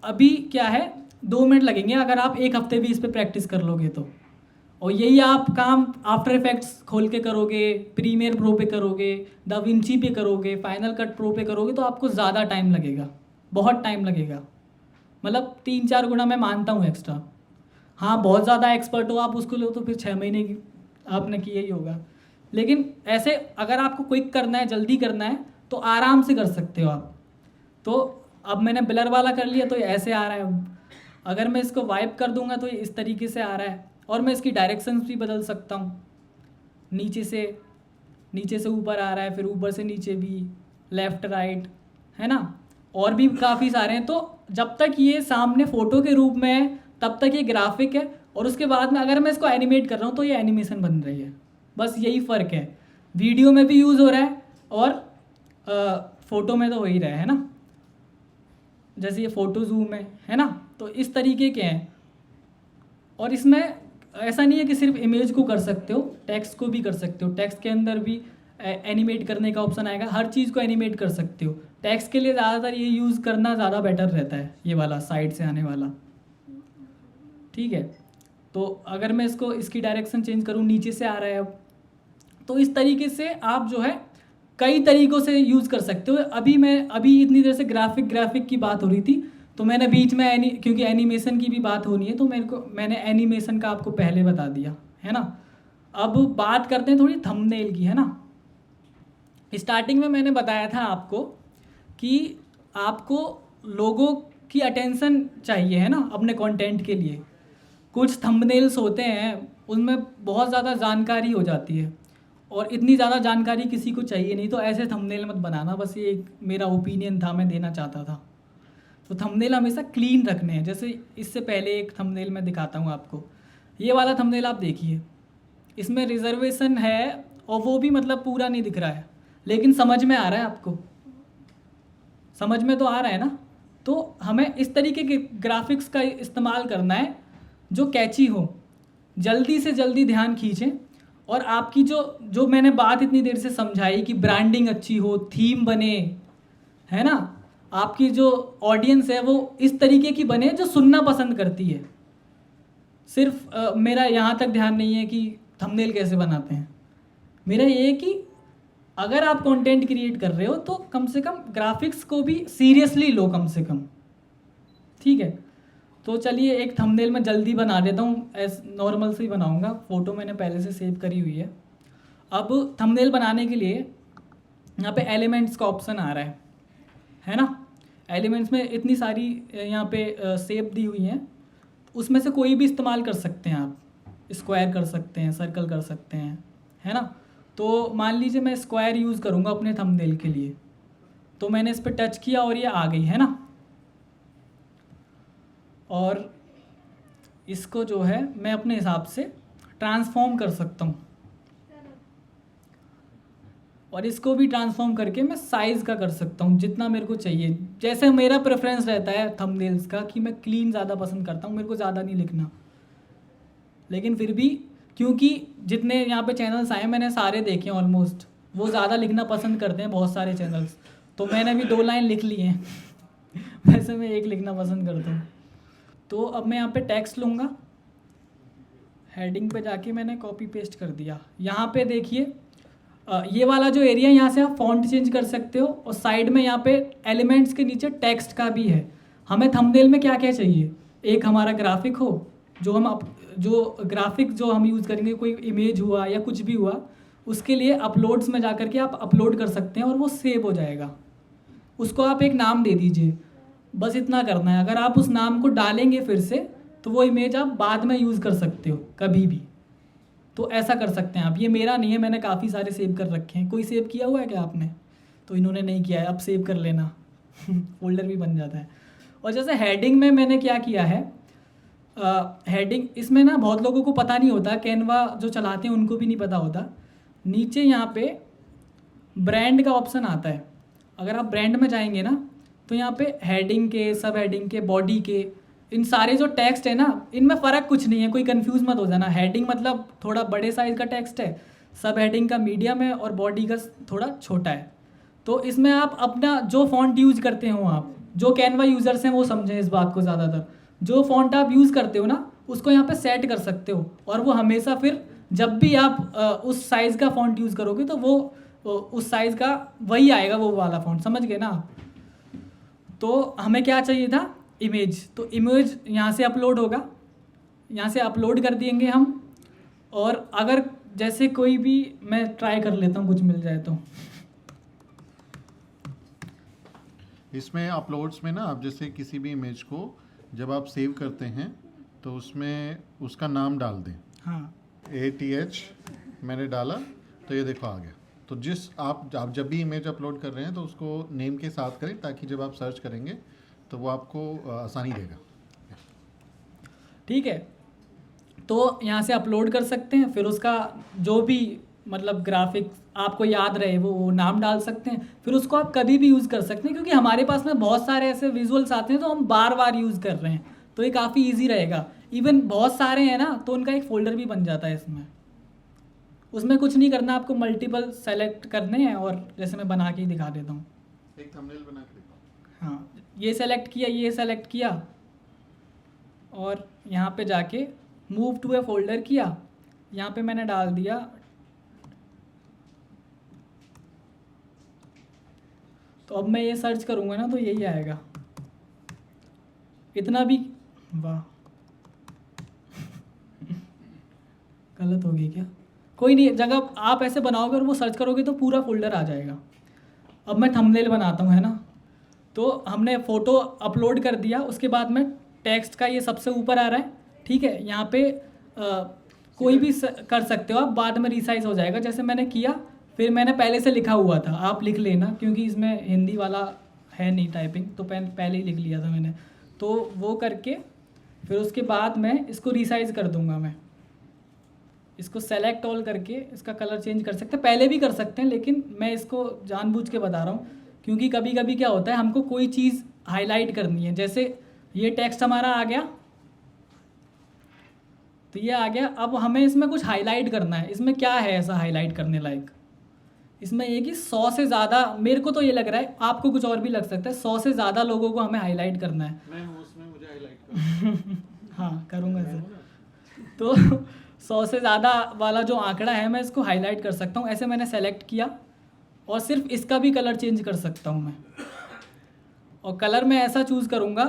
अभी क्या है 2 मिनट लगेंगे अगर आप 1 हफ्ते भी इस पर प्रैक्टिस कर लोगे तो। और यही आप काम आफ्टर इफेक्ट्स खोल के करोगे, प्रीमियर प्रो पे करोगे, डाविंची पे करोगे, फाइनल कट प्रो पे करोगे तो आपको ज़्यादा टाइम लगेगा, बहुत टाइम लगेगा। मतलब 3-4 गुना मैं मानता हूँ एक्स्ट्रा। हाँ, बहुत ज़्यादा एक्सपर्ट हो आप उसको लो तो फिर 6 महीने की आपने किया ही होगा। लेकिन ऐसे अगर आपको क्विक करना है, जल्दी करना है, तो आराम से कर सकते हो आप। तो अब मैंने ब्लर वाला कर लिया तो ये ऐसे आ रहा है। अगर मैं इसको वाइप कर दूंगा तो ये इस तरीके से आ रहा है। और मैं इसकी डायरेक्शंस भी बदल सकता हूँ, नीचे से ऊपर आ रहा है, फिर ऊपर से नीचे भी, लेफ़्ट राइट, है ना। और भी काफ़ी सारे हैं। तो जब तक ये सामने फ़ोटो के रूप में है तब तक ये ग्राफिक है, और उसके बाद में अगर मैं इसको एनिमेट कर रहा हूँ तो ये एनिमेशन बन रही है। बस यही फ़र्क है, वीडियो में भी यूज़ हो रहा है और फ़ोटो में तो हो ही रहा है ना। जैसे ये फ़ोटो जूम है ना, तो इस तरीके के हैं। और इसमें ऐसा नहीं है कि सिर्फ इमेज को कर सकते हो, टेक्स्ट को भी कर सकते हो। टेक्स्ट के अंदर भी एनिमेट करने का ऑप्शन आएगा, हर चीज़ को एनिमेट कर सकते हो। टेक्स्ट के लिए ज़्यादातर ये यूज़ करना ज़्यादा बेटर रहता है, ये वाला साइड से आने वाला, ठीक है। तो अगर मैं इसकी डायरेक्शन चेंज करूँ, नीचे से आ रहा है अब, तो इस तरीके से आप जो है कई तरीक़ों से यूज़ कर सकते हो। अभी इतनी देर से ग्राफिक की बात हो रही थी, तो मैंने बीच में क्योंकि एनिमेशन की भी बात होनी है, तो मैंने एनिमेशन का आपको पहले बता दिया, है ना। अब बात करते हैं थोड़ी थंबनेल की, है ना। स्टार्टिंग में मैंने बताया था आपको कि आपको लोगों की अटेंशन चाहिए, है ना, अपने कंटेंट के लिए। कुछ थंबनेल्स होते हैं उनमें बहुत ज़्यादा जानकारी हो जाती है, और इतनी ज़्यादा जानकारी किसी को चाहिए नहीं, तो ऐसे थंबनेल मत बनाना। बस ये एक मेरा ओपिनियन था, मैं देना चाहता था। तो थंबनेल हमेशा क्लीन रखने हैं। जैसे इससे पहले एक थंबनेल मैं दिखाता हूँ आपको, ये वाला थंबनेल आप देखिए, इसमें रिजर्वेशन है और वो भी मतलब पूरा नहीं दिख रहा है, लेकिन समझ में आ रहा है आपको, समझ में तो आ रहा है ना। तो हमें इस तरीके के ग्राफिक्स का इस्तेमाल करना है जो कैची हो, जल्दी से जल्दी ध्यान खींचें। और आपकी जो मैंने बात इतनी देर से समझाई कि ब्रांडिंग अच्छी हो, थीम बने, है ना, आपकी जो ऑडियंस है वो इस तरीके की बने जो सुनना पसंद करती है। सिर्फ मेरा यहाँ तक ध्यान नहीं है कि थंबनेल कैसे बनाते हैं, मेरा ये है कि अगर आप कंटेंट क्रिएट कर रहे हो तो कम से कम ग्राफिक्स को भी सीरियसली लो, कम से कम, ठीक है। तो चलिए एक थंबनेल मैं जल्दी बना देता हूँ, एज नॉर्मल से ही बनाऊँगा, फ़ोटो मैंने पहले से सेव करी हुई है। अब थंबनेल बनाने के लिए यहाँ पे एलिमेंट्स का ऑप्शन आ रहा है ना। एलिमेंट्स में इतनी सारी यहाँ पे शेप दी हुई हैं, उसमें से कोई भी इस्तेमाल कर सकते हैं आप। स्क्वायर कर सकते हैं, सर्कल कर सकते हैं, है ना। तो मान लीजिए मैं स्क्वायर यूज़ करूँगा अपने थंबनेल के लिए, तो मैंने इस पर टच किया और ये आ गई, है ना। और इसको जो है मैं अपने हिसाब से ट्रांसफॉर्म कर सकता हूँ, और इसको भी ट्रांसफॉर्म करके मैं साइज़ का कर सकता हूँ जितना मेरे को चाहिए। जैसे मेरा प्रेफरेंस रहता है थंबनेल्स का कि मैं क्लीन ज़्यादा पसंद करता हूँ, मेरे को ज़्यादा नहीं लिखना। लेकिन फिर भी क्योंकि जितने यहाँ पे चैनल्स आए मैंने सारे देखे हैं ऑलमोस्ट, वो ज़्यादा लिखना पसंद करते हैं बहुत सारे चैनल्स, तो मैंने भी 2 लाइन लिख ली हैं वैसे मैं 1 लिखना पसंद करता हूँ। तो अब मैं यहाँ पे टेक्स्ट लूँगा, हेडिंग पे जाके मैंने कॉपी पेस्ट कर दिया। यहाँ पे देखिए ये वाला जो एरिया, यहाँ से आप फॉन्ट चेंज कर सकते हो, और साइड में यहाँ पे एलिमेंट्स के नीचे टेक्स्ट का भी है। हमें थंबनेल में क्या क्या चाहिए, एक हमारा ग्राफिक हो, जो ग्राफिक जो हम यूज़ करेंगे, कोई इमेज हुआ या कुछ भी हुआ, उसके लिए अपलोड्स में जा कर के आप अपलोड कर सकते हैं और वो सेव हो जाएगा। उसको आप एक नाम दे दीजिए, बस इतना करना है। अगर आप उस नाम को डालेंगे फिर से, तो वो इमेज आप बाद में यूज़ कर सकते हो कभी भी। तो ऐसा कर सकते हैं आप। ये मेरा नहीं है, मैंने काफ़ी सारे सेव कर रखे हैं। कोई सेव किया हुआ है क्या आपने? तो इन्होंने नहीं किया है, अब सेव कर लेना फोल्डर भी बन जाता है। और जैसे हेडिंग में मैंने क्या किया है, हेडिंग इसमें ना बहुत लोगों को पता नहीं होता, कैनवा जो चलाते हैं उनको भी नहीं पता होता। नीचे यहाँ पे ब्रांड का ऑप्शन आता है। अगर आप ब्रांड में जाएंगे ना, तो यहाँ पे हेडिंग के, सब हेडिंग के, बॉडी के, इन सारे जो टेक्स्ट है ना, इनमें फ़र्क कुछ नहीं है, कोई कंफ्यूज मत हो जाना। हेडिंग मतलब थोड़ा बड़े साइज़ का टेक्स्ट है, सब हेडिंग का मीडियम है, और बॉडी का थोड़ा छोटा है। तो इसमें आप अपना जो फ़ॉन्ट यूज़ करते हो, आप जो कैनवा यूज़र्स हैं वो समझें इस बात को ज़्यादातर, जो फ़ॉन्ट आप यूज़ करते हो ना, उसको यहाँ पे सेट कर सकते हो, और वो हमेशा फिर जब भी आप उस साइज़ का फ़ॉन्ट यूज़ करोगे तो वो उस साइज़ का वही आएगा, वो वाला फ़ॉन्ट, समझ गए ना आप। तो हमें क्या चाहिए था, इमेज। तो इमेज यहाँ से अपलोड होगा, यहाँ से अपलोड कर देंगे हम। और अगर जैसे कोई भी, मैं ट्राई कर लेता हूँ कुछ मिल जाए तो। इसमें अपलोड्स में ना, आप जैसे किसी भी इमेज को जब आप सेव करते हैं तो उसमें उसका नाम डाल दें। हाँ, ATH मैंने डाला तो ये देखो आ गया। तो आप जब भी इमेज अपलोड कर रहे हैं तो उसको नेम के साथ करें, ताकि जब आप सर्च करेंगे तो वो आपको आसानी देगा। ठीक है। तो यहाँ से अपलोड कर सकते हैं, फिर उसका जो भी मतलब ग्राफिक्स आपको याद रहे वो नाम डाल सकते हैं, फिर उसको आप कभी भी यूज़ कर सकते हैं, क्योंकि हमारे पास में बहुत सारे ऐसे विजुअल्स आते हैं तो हम बार बार यूज़ कर रहे हैं, तो ये काफ़ी ईजी रहेगा। इवन बहुत सारे हैं ना, तो उनका एक फ़ोल्डर भी बन जाता है इसमें। उसमें कुछ नहीं करना, आपको मल्टीपल सेलेक्ट करने हैं, और जैसे मैं बना के ही दिखा देता हूँ। एक थंबनेल बना के दिखाओ। हाँ, ये सेलेक्ट किया, ये सेलेक्ट किया, और यहाँ पे जाके मूव टू ए फोल्डर किया, यहाँ पे मैंने डाल दिया तो अब मैं ये सर्च करूँगा ना तो यही आएगा। इतना भी वाह गलत हो गई क्या? कोई नहीं, जगह आप ऐसे बनाओगे और वो सर्च करोगे तो पूरा फोल्डर आ जाएगा। अब मैं थंबनेल बनाता हूँ, है ना, तो हमने फ़ोटो अपलोड कर दिया, उसके बाद में टेक्स्ट का ये सबसे ऊपर आ रहा है, ठीक है। यहाँ पे कोई भी कर सकते हो आप, बाद में रिसाइज हो जाएगा जैसे मैंने किया। फिर मैंने पहले से लिखा हुआ था, आप लिख लेना, क्योंकि इसमें हिंदी वाला है नहीं टाइपिंग, तो पहले ही लिख लिया था मैंने। तो वो करके फिर उसके बाद मैं इसको रिसाइज कर दूंगा। मैं इसको सेलेक्ट ऑल करके इसका कलर चेंज कर सकते हैं, पहले भी कर सकते हैं, लेकिन मैं इसको जानबूझ के बता रहा हूँ क्योंकि कभी कभी क्या होता है, हमको कोई चीज़ हाईलाइट करनी है। जैसे ये टेक्स्ट हमारा आ गया, तो ये आ गया, अब हमें इसमें कुछ हाईलाइट करना है। इसमें क्या है ऐसा हाईलाइट करने लायक? इसमें ये कि 100 से ज़्यादा, मेरे को तो ये लग रहा है, आपको कुछ और भी लग सकता है, 100 से ज़्यादा लोगों को हमें हाईलाइट करना है। मैं हूँ उसमें, मुझे हाईलाइट करो। हाँ करूँगा सर। तो 100 से ज़्यादा वाला जो आंकड़ा है मैं इसको हाईलाइट कर सकता हूँ। ऐसे मैंने सेलेक्ट किया और सिर्फ इसका भी कलर चेंज कर सकता हूँ मैं। और कलर मैं ऐसा चूज़ करूँगा,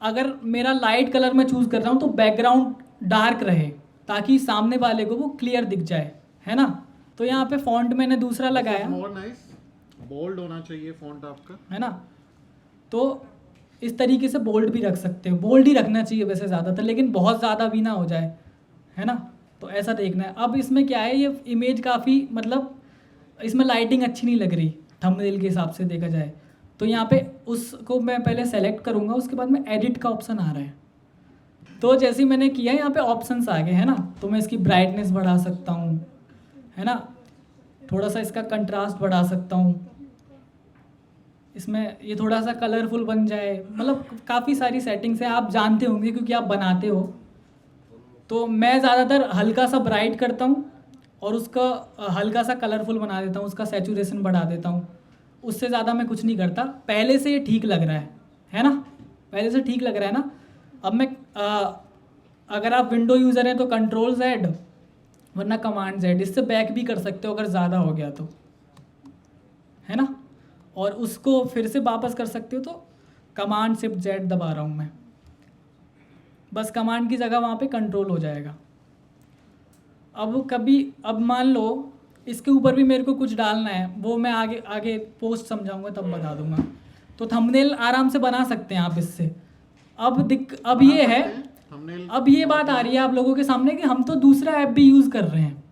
अगर मेरा लाइट कलर मैं चूज़ कर रहा हूँ तो बैकग्राउंड डार्क रहे, ताकि सामने वाले को वो क्लियर दिख जाए, है ना। तो यहाँ पे फॉन्ट मैंने दूसरा लगाया, मोर नाइस, बोल्ड होना चाहिए फॉन्ट आपका, है ना। तो इस तरीके से बोल्ड भी रख सकते हो, बोल्ड ही रखना चाहिए वैसे ज़्यादातर, लेकिन बहुत ज़्यादा भी ना हो जाए, है ना। तो ऐसा देखना है। अब इसमें क्या है, ये इमेज काफ़ी, मतलब इसमें लाइटिंग अच्छी नहीं लग रही थंबनेल के हिसाब से देखा जाए, तो यहाँ पे उसको मैं पहले सेलेक्ट करूँगा, उसके बाद में एडिट का ऑप्शन आ रहा है। तो जैसे ही मैंने किया, यहाँ पे ऑप्शंस आ गए, है ना। तो मैं इसकी ब्राइटनेस बढ़ा सकता हूँ, है ना, थोड़ा सा इसका कंट्रास्ट बढ़ा सकता हूँ, इसमें ये थोड़ा सा कलरफुल बन जाए, मतलब काफ़ी सारी सेटिंग्स हैं, आप जानते होंगे क्योंकि आप बनाते हो। तो मैं ज़्यादातर हल्का सा ब्राइट करता हूँ और उसका हल्का सा कलरफुल बना देता हूँ, उसका सैचुरेशन बढ़ा देता हूँ, उससे ज़्यादा मैं कुछ नहीं करता। पहले से ये ठीक लग रहा है ना, पहले से ठीक लग रहा है ना। अब मैं अगर आप विंडो यूज़र हैं तो Ctrl+Z, वरना Command+Z, इससे बैक भी कर सकते हो अगर ज़्यादा हो गया तो, है ना। और उसको फिर से वापस कर सकते हो, तो Command+Shift+Z दबा रहा हूँ मैं, बस कमांड की जगह वहाँ पे कंट्रोल हो जाएगा। अब मान लो इसके ऊपर भी मेरे को कुछ डालना है, वो मैं आगे आगे पोस्ट समझाऊंगा तब बता दूंगा। तो थंबनेल आराम से बना सकते हैं आप इससे। अब ये है, अब ये बात आ रही है आप लोगों के सामने कि हम तो दूसरा ऐप भी यूज़ कर रहे हैं,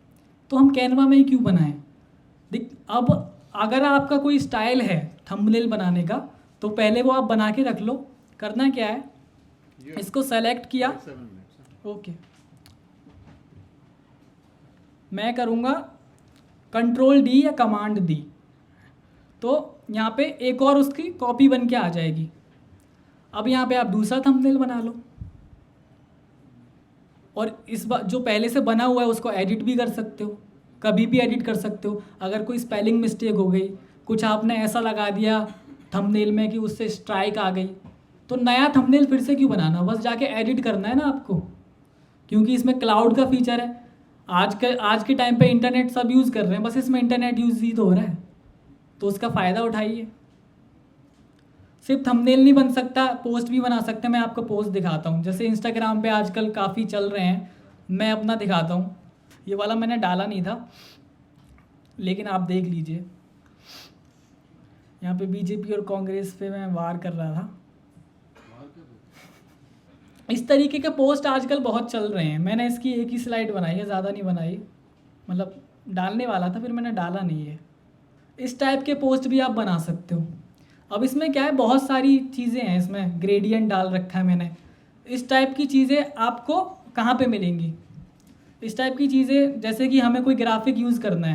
तो हम कैनवा में ही क्यों बनाएं। अब अगर आपका कोई स्टाइल है थंबनेल बनाने का, तो पहले वो आप बना के रख लो। करना क्या है, इसको सेलेक्ट किया, ओके, मैं करूँगा Ctrl+D या Command+D, तो यहाँ पे एक और उसकी कॉपी बन के आ जाएगी। अब यहाँ पे आप दूसरा थंबनेल बना लो, और इस बार जो पहले से बना हुआ है उसको एडिट भी कर सकते हो, कभी भी एडिट कर सकते हो। अगर कोई स्पेलिंग मिस्टेक हो गई, कुछ आपने ऐसा लगा दिया थंबनेल में कि उससे स्ट्राइक आ गई, तो नया थंबनेल फिर से क्यों बनाना, बस जाके एडिट करना है ना आपको, क्योंकि इसमें क्लाउड का फीचर है। आज के टाइम पे इंटरनेट सब यूज़ कर रहे हैं, बस इसमें इंटरनेट यूज़ ही तो हो रहा है, तो उसका फ़ायदा उठाइए। सिर्फ थंबनेल नहीं बन सकता, पोस्ट भी बना सकते हैं। मैं आपको पोस्ट दिखाता हूँ, जैसे इंस्टाग्राम पे आजकल काफ़ी चल रहे हैं, मैं अपना दिखाता हूँ। ये वाला मैंने डाला नहीं था, लेकिन आप देख लीजिए, यहाँ पे बीजेपी और कांग्रेस पे मैं वार कर रहा था। इस तरीके के पोस्ट आजकल बहुत चल रहे हैं। मैंने इसकी एक ही स्लाइड बनाई है, ज़्यादा नहीं बनाई, मतलब डालने वाला था फिर मैंने डाला नहीं है। इस टाइप के पोस्ट भी आप बना सकते हो। अब इसमें क्या है, बहुत सारी चीज़ें हैं, इसमें ग्रेडियंट डाल रखा है मैंने। इस टाइप की चीज़ें आपको कहाँ पे मिलेंगी, इस टाइप की चीज़ें, जैसे कि हमें कोई ग्राफिक यूज़ करना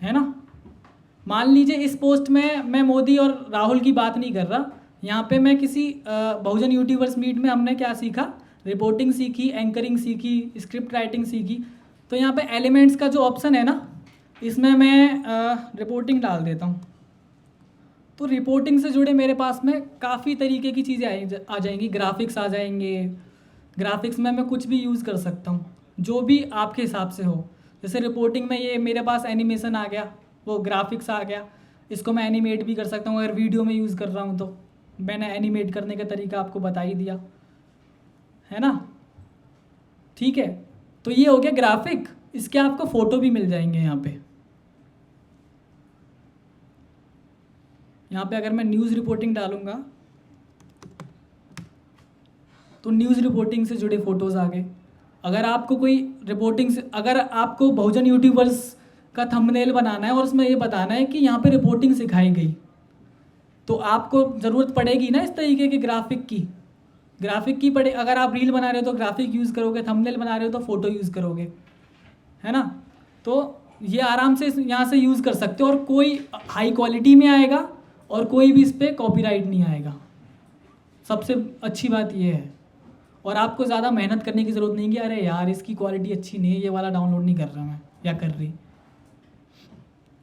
है ना। मान लीजिए इस पोस्ट में मैं मोदी और राहुल की बात नहीं कर रहा, यहाँ पे मैं किसी बहुजन यूट्यूबर्स मीट में हमने क्या सीखा, रिपोर्टिंग सीखी, एंकरिंग सीखी, स्क्रिप्ट राइटिंग सीखी। तो यहाँ पे एलिमेंट्स का जो ऑप्शन है ना, इसमें मैं रिपोर्टिंग डाल देता हूँ। तो रिपोर्टिंग से जुड़े मेरे पास में काफ़ी तरीके की चीज़ें आ जाएंगी, ग्राफिक्स आ जाएंगे। ग्राफिक्स में मैं कुछ भी यूज़ कर सकता हूँ, जो भी आपके हिसाब से हो। जैसे रिपोर्टिंग में ये मेरे पास एनिमेशन आ गया, वो ग्राफिक्स आ गया, इसको मैं एनिमेट भी कर सकता हूँ। अगर वीडियो में यूज़ कर रहा हूँ तो मैंने एनिमेट करने का तरीका आपको बता ही दिया, है ना। ठीक है, तो ये हो गया ग्राफिक। इसके आपको फ़ोटो भी मिल जाएंगे यहाँ पे। यहाँ पे अगर मैं न्यूज़ रिपोर्टिंग डालूँगा तो न्यूज़ रिपोर्टिंग से जुड़े फ़ोटोज़ आ गए। अगर आपको कोई रिपोर्टिंग से, अगर आपको बहुजन यूट्यूबर्स का थंबनेल बनाना है और उसमें ये बताना है कि यहाँ पे रिपोर्टिंग सिखाई गई, तो आपको ज़रूरत पड़ेगी ना इस तरीके के ग्राफिक की पड़े। अगर आप रील बना रहे हो तो ग्राफिक यूज़ करोगे, थंबनेल बना रहे हो तो फ़ोटो यूज़ करोगे, है ना। तो ये आराम से यहाँ से यूज़ कर सकते हो, और कोई हाई क्वालिटी में आएगा और कोई भी इस पर कॉपीराइट नहीं आएगा। सबसे अच्छी बात ये है। और आपको ज़्यादा मेहनत करने की ज़रूरत नहीं कि अरे यार इसकी क्वालिटी अच्छी नहीं है, ये वाला डाउनलोड नहीं कर रहा मैं या कर रही।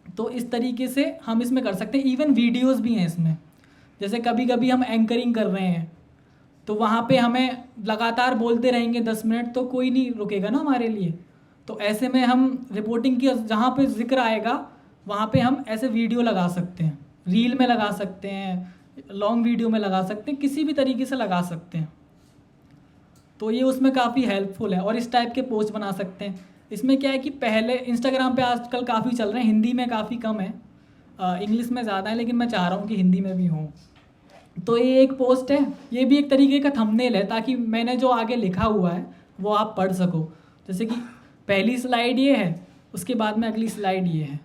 तो इस तरीके से हम इसमें कर सकते हैं। इवन वीडियोस भी हैं इसमें। जैसे कभी कभी हम एंकरिंग कर रहे हैं तो वहाँ पे हमें लगातार बोलते रहेंगे 10 मिनट, तो कोई नहीं रुकेगा ना हमारे लिए। तो ऐसे में हम रिपोर्टिंग की जहाँ पे जिक्र आएगा वहाँ पे हम ऐसे वीडियो लगा सकते हैं, रील में लगा सकते हैं, लॉन्ग वीडियो में लगा सकते हैं, किसी भी तरीके से लगा सकते हैं। तो ये उसमें काफ़ी हेल्पफुल है। और इस टाइप के पोस्ट बना सकते हैं। इसमें क्या है कि पहले इंस्टाग्राम पे आजकल काफ़ी चल रहे हैं, हिंदी में काफ़ी कम है, इंग्लिश में ज़्यादा है, लेकिन मैं चाह रहा हूँ कि हिंदी में भी हों। तो ये एक पोस्ट है, ये भी एक तरीके का थंबनेल है, ताकि मैंने जो आगे लिखा हुआ है वो आप पढ़ सको। जैसे कि पहली स्लाइड ये है, उसके बाद में अगली स्लाइड ये है,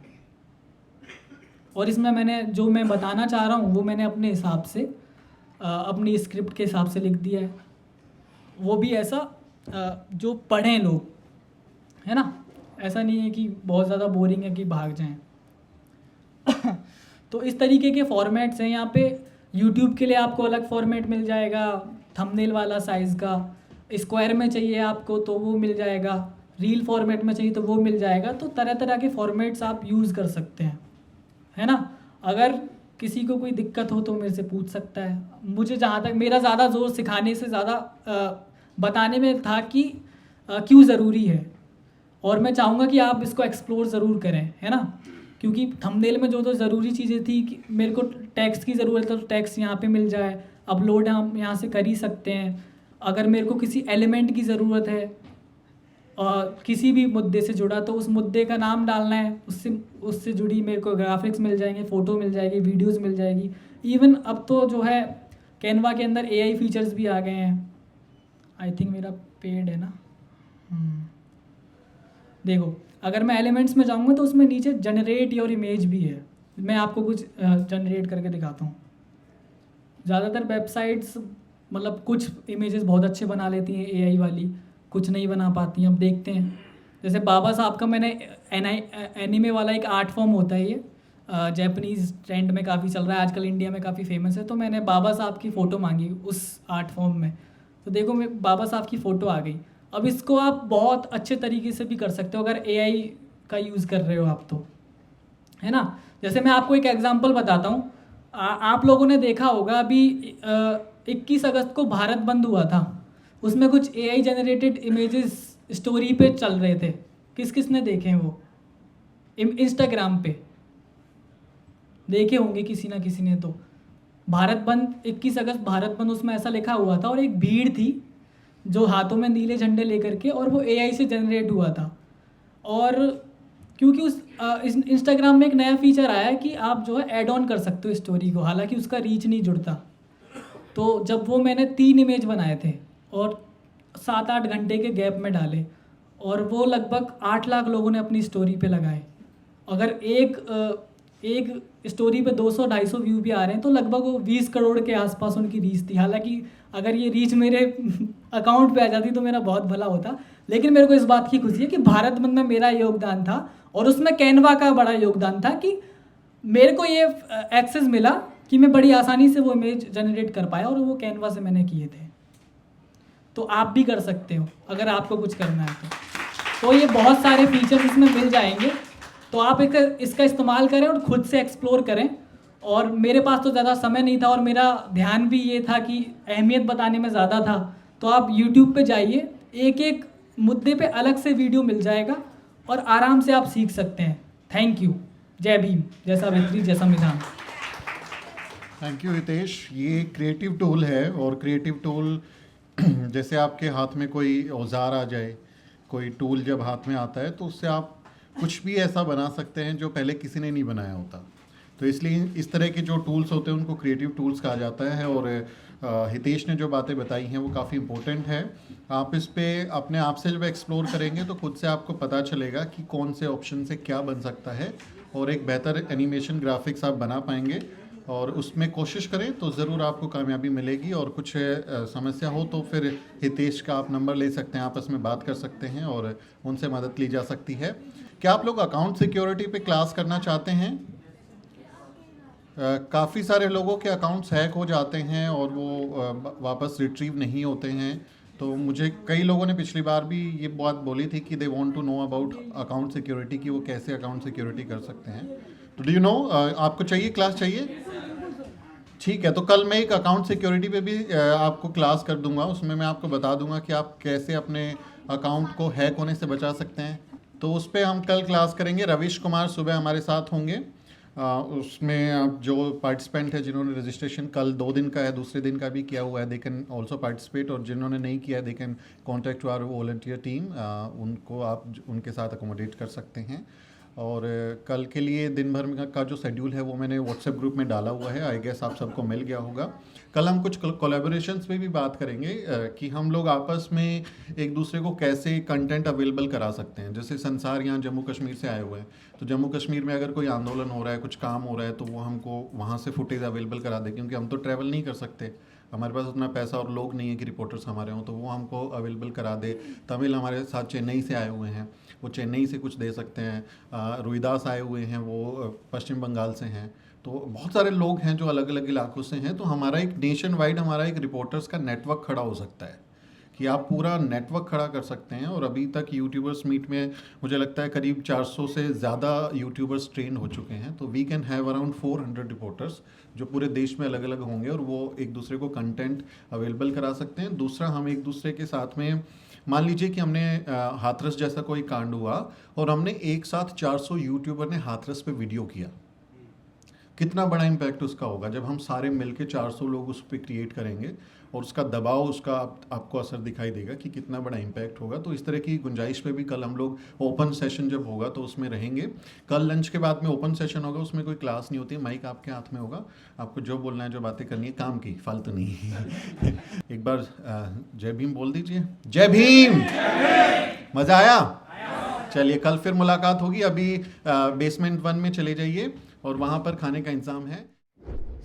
और इसमें मैंने जो मैं बताना चाह रहा हूँ वो मैंने अपने हिसाब से अपनी स्क्रिप्ट के हिसाब से लिख दिया है। वो भी ऐसा जो पढ़ें लोग, है ना। ऐसा नहीं है कि बहुत ज़्यादा बोरिंग है कि भाग जाएं। तो इस तरीके के फॉर्मेट्स हैं यहाँ पे। यूट्यूब के लिए आपको अलग फॉर्मेट मिल जाएगा, थंबनेल वाला साइज़ का। स्क्वायर में चाहिए आपको तो वो मिल जाएगा, रील फॉर्मेट में चाहिए तो वो मिल जाएगा। तो तरह तरह के फॉर्मेट्स आप यूज़ कर सकते हैं, है ना। अगर किसी को कोई दिक्कत हो तो मेरे से पूछ सकता है। मुझे जहाँ तक, मेरा ज़्यादा जोर सिखाने से ज़्यादा बताने में था कि क्यों ज़रूरी है, और मैं चाहूँगा कि आप इसको एक्सप्लोर ज़रूर करें, है ना। क्योंकि थंबनेल में जो तो ज़रूरी चीज़ें थी कि मेरे को टेक्स्ट की ज़रूरत है तो टेक्स्ट यहाँ पे मिल जाए, अपलोड हम यहाँ से कर ही सकते हैं। अगर मेरे को किसी एलिमेंट की ज़रूरत है किसी भी मुद्दे से जुड़ा, तो उस मुद्दे का नाम डालना है, उससे जुड़ी मेरे को ग्राफिक्स मिल जाएंगे, फ़ोटो मिल जाएगी, वीडियोस मिल जाएगी। इवन अब तो जो है कैनवा के अंदर AI फीचर्स भी आ गए हैं। आई थिंक मेरा पेड है ना। देखो, अगर मैं एलिमेंट्स में जाऊंगा तो उसमें नीचे जनरेट योर इमेज भी है। मैं आपको कुछ जनरेट करके दिखाता हूँ। ज़्यादातर वेबसाइट्स मतलब कुछ इमेजेस बहुत अच्छे बना लेती हैं AI वाली, कुछ नहीं बना पाती हैं। अब देखते हैं, जैसे बाबा साहब का मैंने एनीमे वाला एक आर्ट फॉर्म होता है, ये जापानीज़ ट्रेंड में काफ़ी चल रहा है आजकल, इंडिया में काफ़ी फेमस है। तो मैंने बाबा साहब की फ़ोटो मांगी उस आर्ट फॉर्म में, तो देखो मैं बाबा साहब की फ़ोटो आ गई। अब इसको आप बहुत अच्छे तरीके से भी कर सकते हो अगर AI का यूज़ कर रहे हो आप तो, है ना। जैसे मैं आपको एक एग्जांपल बताता हूँ। आप लोगों ने देखा होगा अभी 21 अगस्त को भारत बंद हुआ था, उसमें कुछ AI जनरेटेड इमेजेस स्टोरी पे चल रहे थे। किसने देखे हैं वो? इंस्टाग्राम पे देखे होंगे किसी ना किसी ने। तो भारत बंद, 21 अगस्त भारत बंद, उसमें ऐसा लिखा हुआ था और एक भीड़ थी जो हाथों में नीले झंडे लेकर के, और वो AI से जनरेट हुआ था। और क्योंकि उस इंस्टाग्राम में एक नया फीचर आया है कि आप जो है ऐड ऑन कर सकते हो स्टोरी को, हालांकि उसका रीच नहीं जुड़ता। तो जब वो मैंने 3 इमेज बनाए थे और 7-8 घंटे के गैप में डाले, और वो लगभग 8 लाख लोगों ने अपनी स्टोरी पे लगाए। अगर एक एक स्टोरी पे 200-250 व्यू भी आ रहे हैं, तो लगभग वो 20 करोड़ के आसपास उनकी रीच थी। हालांकि अगर ये रीच मेरे अकाउंट पे आ जाती तो मेरा बहुत भला होता, लेकिन मेरे को इस बात की खुशी है कि भारत बंद में मेरा योगदान था और उसमें कैनवा का बड़ा योगदान था कि मेरे को ये एक्सेस मिला कि मैं बड़ी आसानी से वो इमेज जनरेट कर पाया, और वो कैनवा से मैंने किए थे। तो आप भी कर सकते हो अगर आपको कुछ करना है तो ये बहुत सारे फीचर्स इसमें मिल जाएंगे। तो आप इसका इस्तेमाल करें और ख़ुद से एक्सप्लोर करें। और मेरे पास तो ज़्यादा समय नहीं था और मेरा ध्यान भी ये था कि अहमियत बताने में ज़्यादा था, तो आप YouTube पे जाइए, एक एक मुद्दे पे अलग से वीडियो मिल जाएगा और आराम से आप सीख सकते हैं। Thank you. जय भीम, जय सावित्री, जय संविधान। Thank you Hitesh. ये क्रिएटिव टूल है, और क्रिएटिव टूल जैसे आपके हाथ में कोई औजार आ जाए, कोई टूल जब हाथ में आता है तो उससे आप कुछ भी ऐसा बना सकते हैं जो पहले किसी ने नहीं बनाया होता। तो इसलिए इस तरह के जो टूल्स होते हैं उनको क्रिएटिव टूल्स कहा जाता है। और हितेश ने जो बातें बताई हैं वो काफ़ी इम्पोर्टेंट है। आप इस पे अपने आप से जब एक्सप्लोर करेंगे तो खुद से आपको पता चलेगा कि कौन से ऑप्शन से क्या बन सकता है, और एक बेहतर एनिमेशन ग्राफिक्स आप बना पाएंगे। और उसमें कोशिश करें तो ज़रूर आपको कामयाबी मिलेगी। और कुछ समस्या हो तो फिर हितेश का आप नंबर ले सकते हैं, आपस में बात कर सकते हैं और उनसे मदद ली जा सकती है। क्या आप लोग अकाउंट सिक्योरिटी पे क्लास करना चाहते हैं? काफ़ी सारे लोगों के अकाउंट्स हैक हो जाते हैं और वो वापस रिट्रीव नहीं होते हैं। तो मुझे कई लोगों ने पिछली बार भी ये बात बोली थी कि they want to know about account security, कि वो कैसे अकाउंट सिक्योरिटी कर सकते हैं। तो डू यू नो, आपको चाहिए क्लास चाहिए? ठीक है, तो कल मैं एक अकाउंट सिक्योरिटी पे भी आपको क्लास कर दूंगा। उसमें मैं आपको बता दूंगा कि आप कैसे अपने अकाउंट को हैक होने से बचा सकते हैं। तो उस पर हम कल क्लास करेंगे। रविश कुमार सुबह हमारे साथ होंगे। उसमें आप जो पार्टिसिपेंट है, जिन्होंने रजिस्ट्रेशन कल 2 दिन का है, दूसरे दिन का भी किया हुआ है, दे कैन ऑल्सो पार्टिसिपेट। और जिन्होंने नहीं किया they can contact to our volunteer team, उनको आप उनके साथ अकोमोडेट कर सकते हैं। और कल के लिए दिन भर का जो शेड्यूल है वो मैंने व्हाट्सएप ग्रुप में डाला हुआ है। आई गेस आप सबको मिल गया होगा। कल हम कुछ कोलैबोरेशंस पे भी बात करेंगे कि हम लोग आपस में एक दूसरे को कैसे कंटेंट अवेलेबल करा सकते हैं। जैसे संसार यहाँ जम्मू कश्मीर से आए हुए हैं, तो जम्मू कश्मीर में अगर कोई आंदोलन हो रहा है, कुछ काम हो रहा है, तो वो हमको वहाँ से फुटेज अवेलेबल करा दे, क्योंकि हम तो ट्रैवल नहीं कर सकते, हमारे पास उतना पैसा और लोग नहीं है कि रिपोर्टर्स हमारे हों, तो वो हमको अवेलेबल करा दे। तमिल हमारे साथ चेन्नई से आए हुए हैं, वो चेन्नई से कुछ दे सकते हैं। रुईदास आए हुए हैं, वो पश्चिम बंगाल से हैं। तो बहुत सारे लोग हैं जो अलग अलग इलाकों से हैं। तो हमारा एक नेशन वाइड हमारा एक रिपोर्टर्स का नेटवर्क खड़ा हो सकता है कि आप पूरा नेटवर्क खड़ा कर सकते हैं। और अभी तक यूट्यूबर्स मीट में मुझे लगता है करीब 400 से ज़्यादा यूट्यूबर्स ट्रेन हो चुके हैं। तो we can have around 400 reporters जो पूरे देश में अलग अलग होंगे, और वो एक दूसरे को कंटेंट अवेलेबल करा सकते हैं। दूसरा, हम एक दूसरे के साथ में, मान लीजिए कि हमने हाथरस जैसा कोई कांड हुआ और हमने एक साथ 400 यूट्यूबर ने हाथरस पे वीडियो किया, कितना बड़ा इम्पैक्ट उसका होगा जब हम सारे मिलके 400 लोग उस पर क्रिएट करेंगे, और उसका दबाव, उसका आपको असर दिखाई देगा कि कितना बड़ा इम्पैक्ट होगा। तो इस तरह की गुंजाइश पे भी कल हम लोग ओपन सेशन जब होगा तो उसमें रहेंगे। कल लंच के बाद में ओपन सेशन होगा, उसमें कोई क्लास नहीं होती है, माइक आपके हाथ में होगा, आपको जो बोलना है, जो बातें करनी है, काम की, फालतू नहीं। एक बार जय भीम बोल दीजिए। जय भीम। मज़ा आया? चलिए, कल फिर मुलाकात होगी। अभी बेसमेंट 1 में चले जाइए और वहाँ पर खाने का इंतजाम है।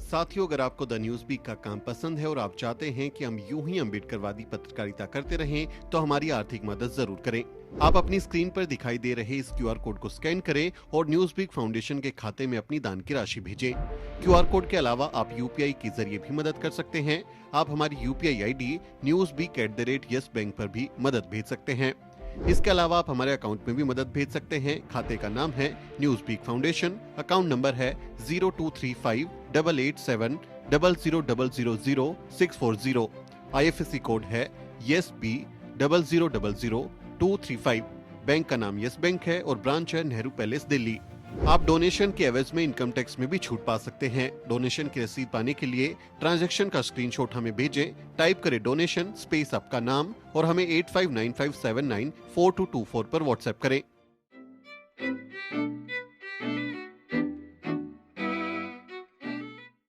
साथियों, अगर आपको द न्यूज़ वीक का काम पसंद है और आप चाहते हैं कि हम यूं ही अम्बेडकरवादी पत्रकारिता करते रहें, तो हमारी आर्थिक मदद जरूर करें। आप अपनी स्क्रीन पर दिखाई दे रहे इस QR कोड को स्कैन करें और न्यूज़ वीक फाउंडेशन के खाते में अपनी दान की राशि भेजें। QR कोड के अलावा आप UPI के जरिए भी मदद कर सकते हैं। आप हमारी UPI ID newsweek@yes bank पर भी मदद भेज सकते हैं। इसके अलावा आप हमारे अकाउंट में भी मदद भेज सकते हैं। खाते का नाम है News Week Foundation, account number है 02358800000640। IFSC कोड है YESB000235। बैंक का नाम यस बैंक है और ब्रांच है नेहरू पैलेस, दिल्ली। आप डोनेशन के एवज में इनकम टैक्स में भी छूट पा सकते हैं। डोनेशन की रसीद पाने के लिए ट्रांजैक्शन का स्क्रीनशॉट हमें भेजें। टाइप करें डोनेशन स्पेस आपका नाम और हमें 8595794224 पर व्हाट्सएप करें।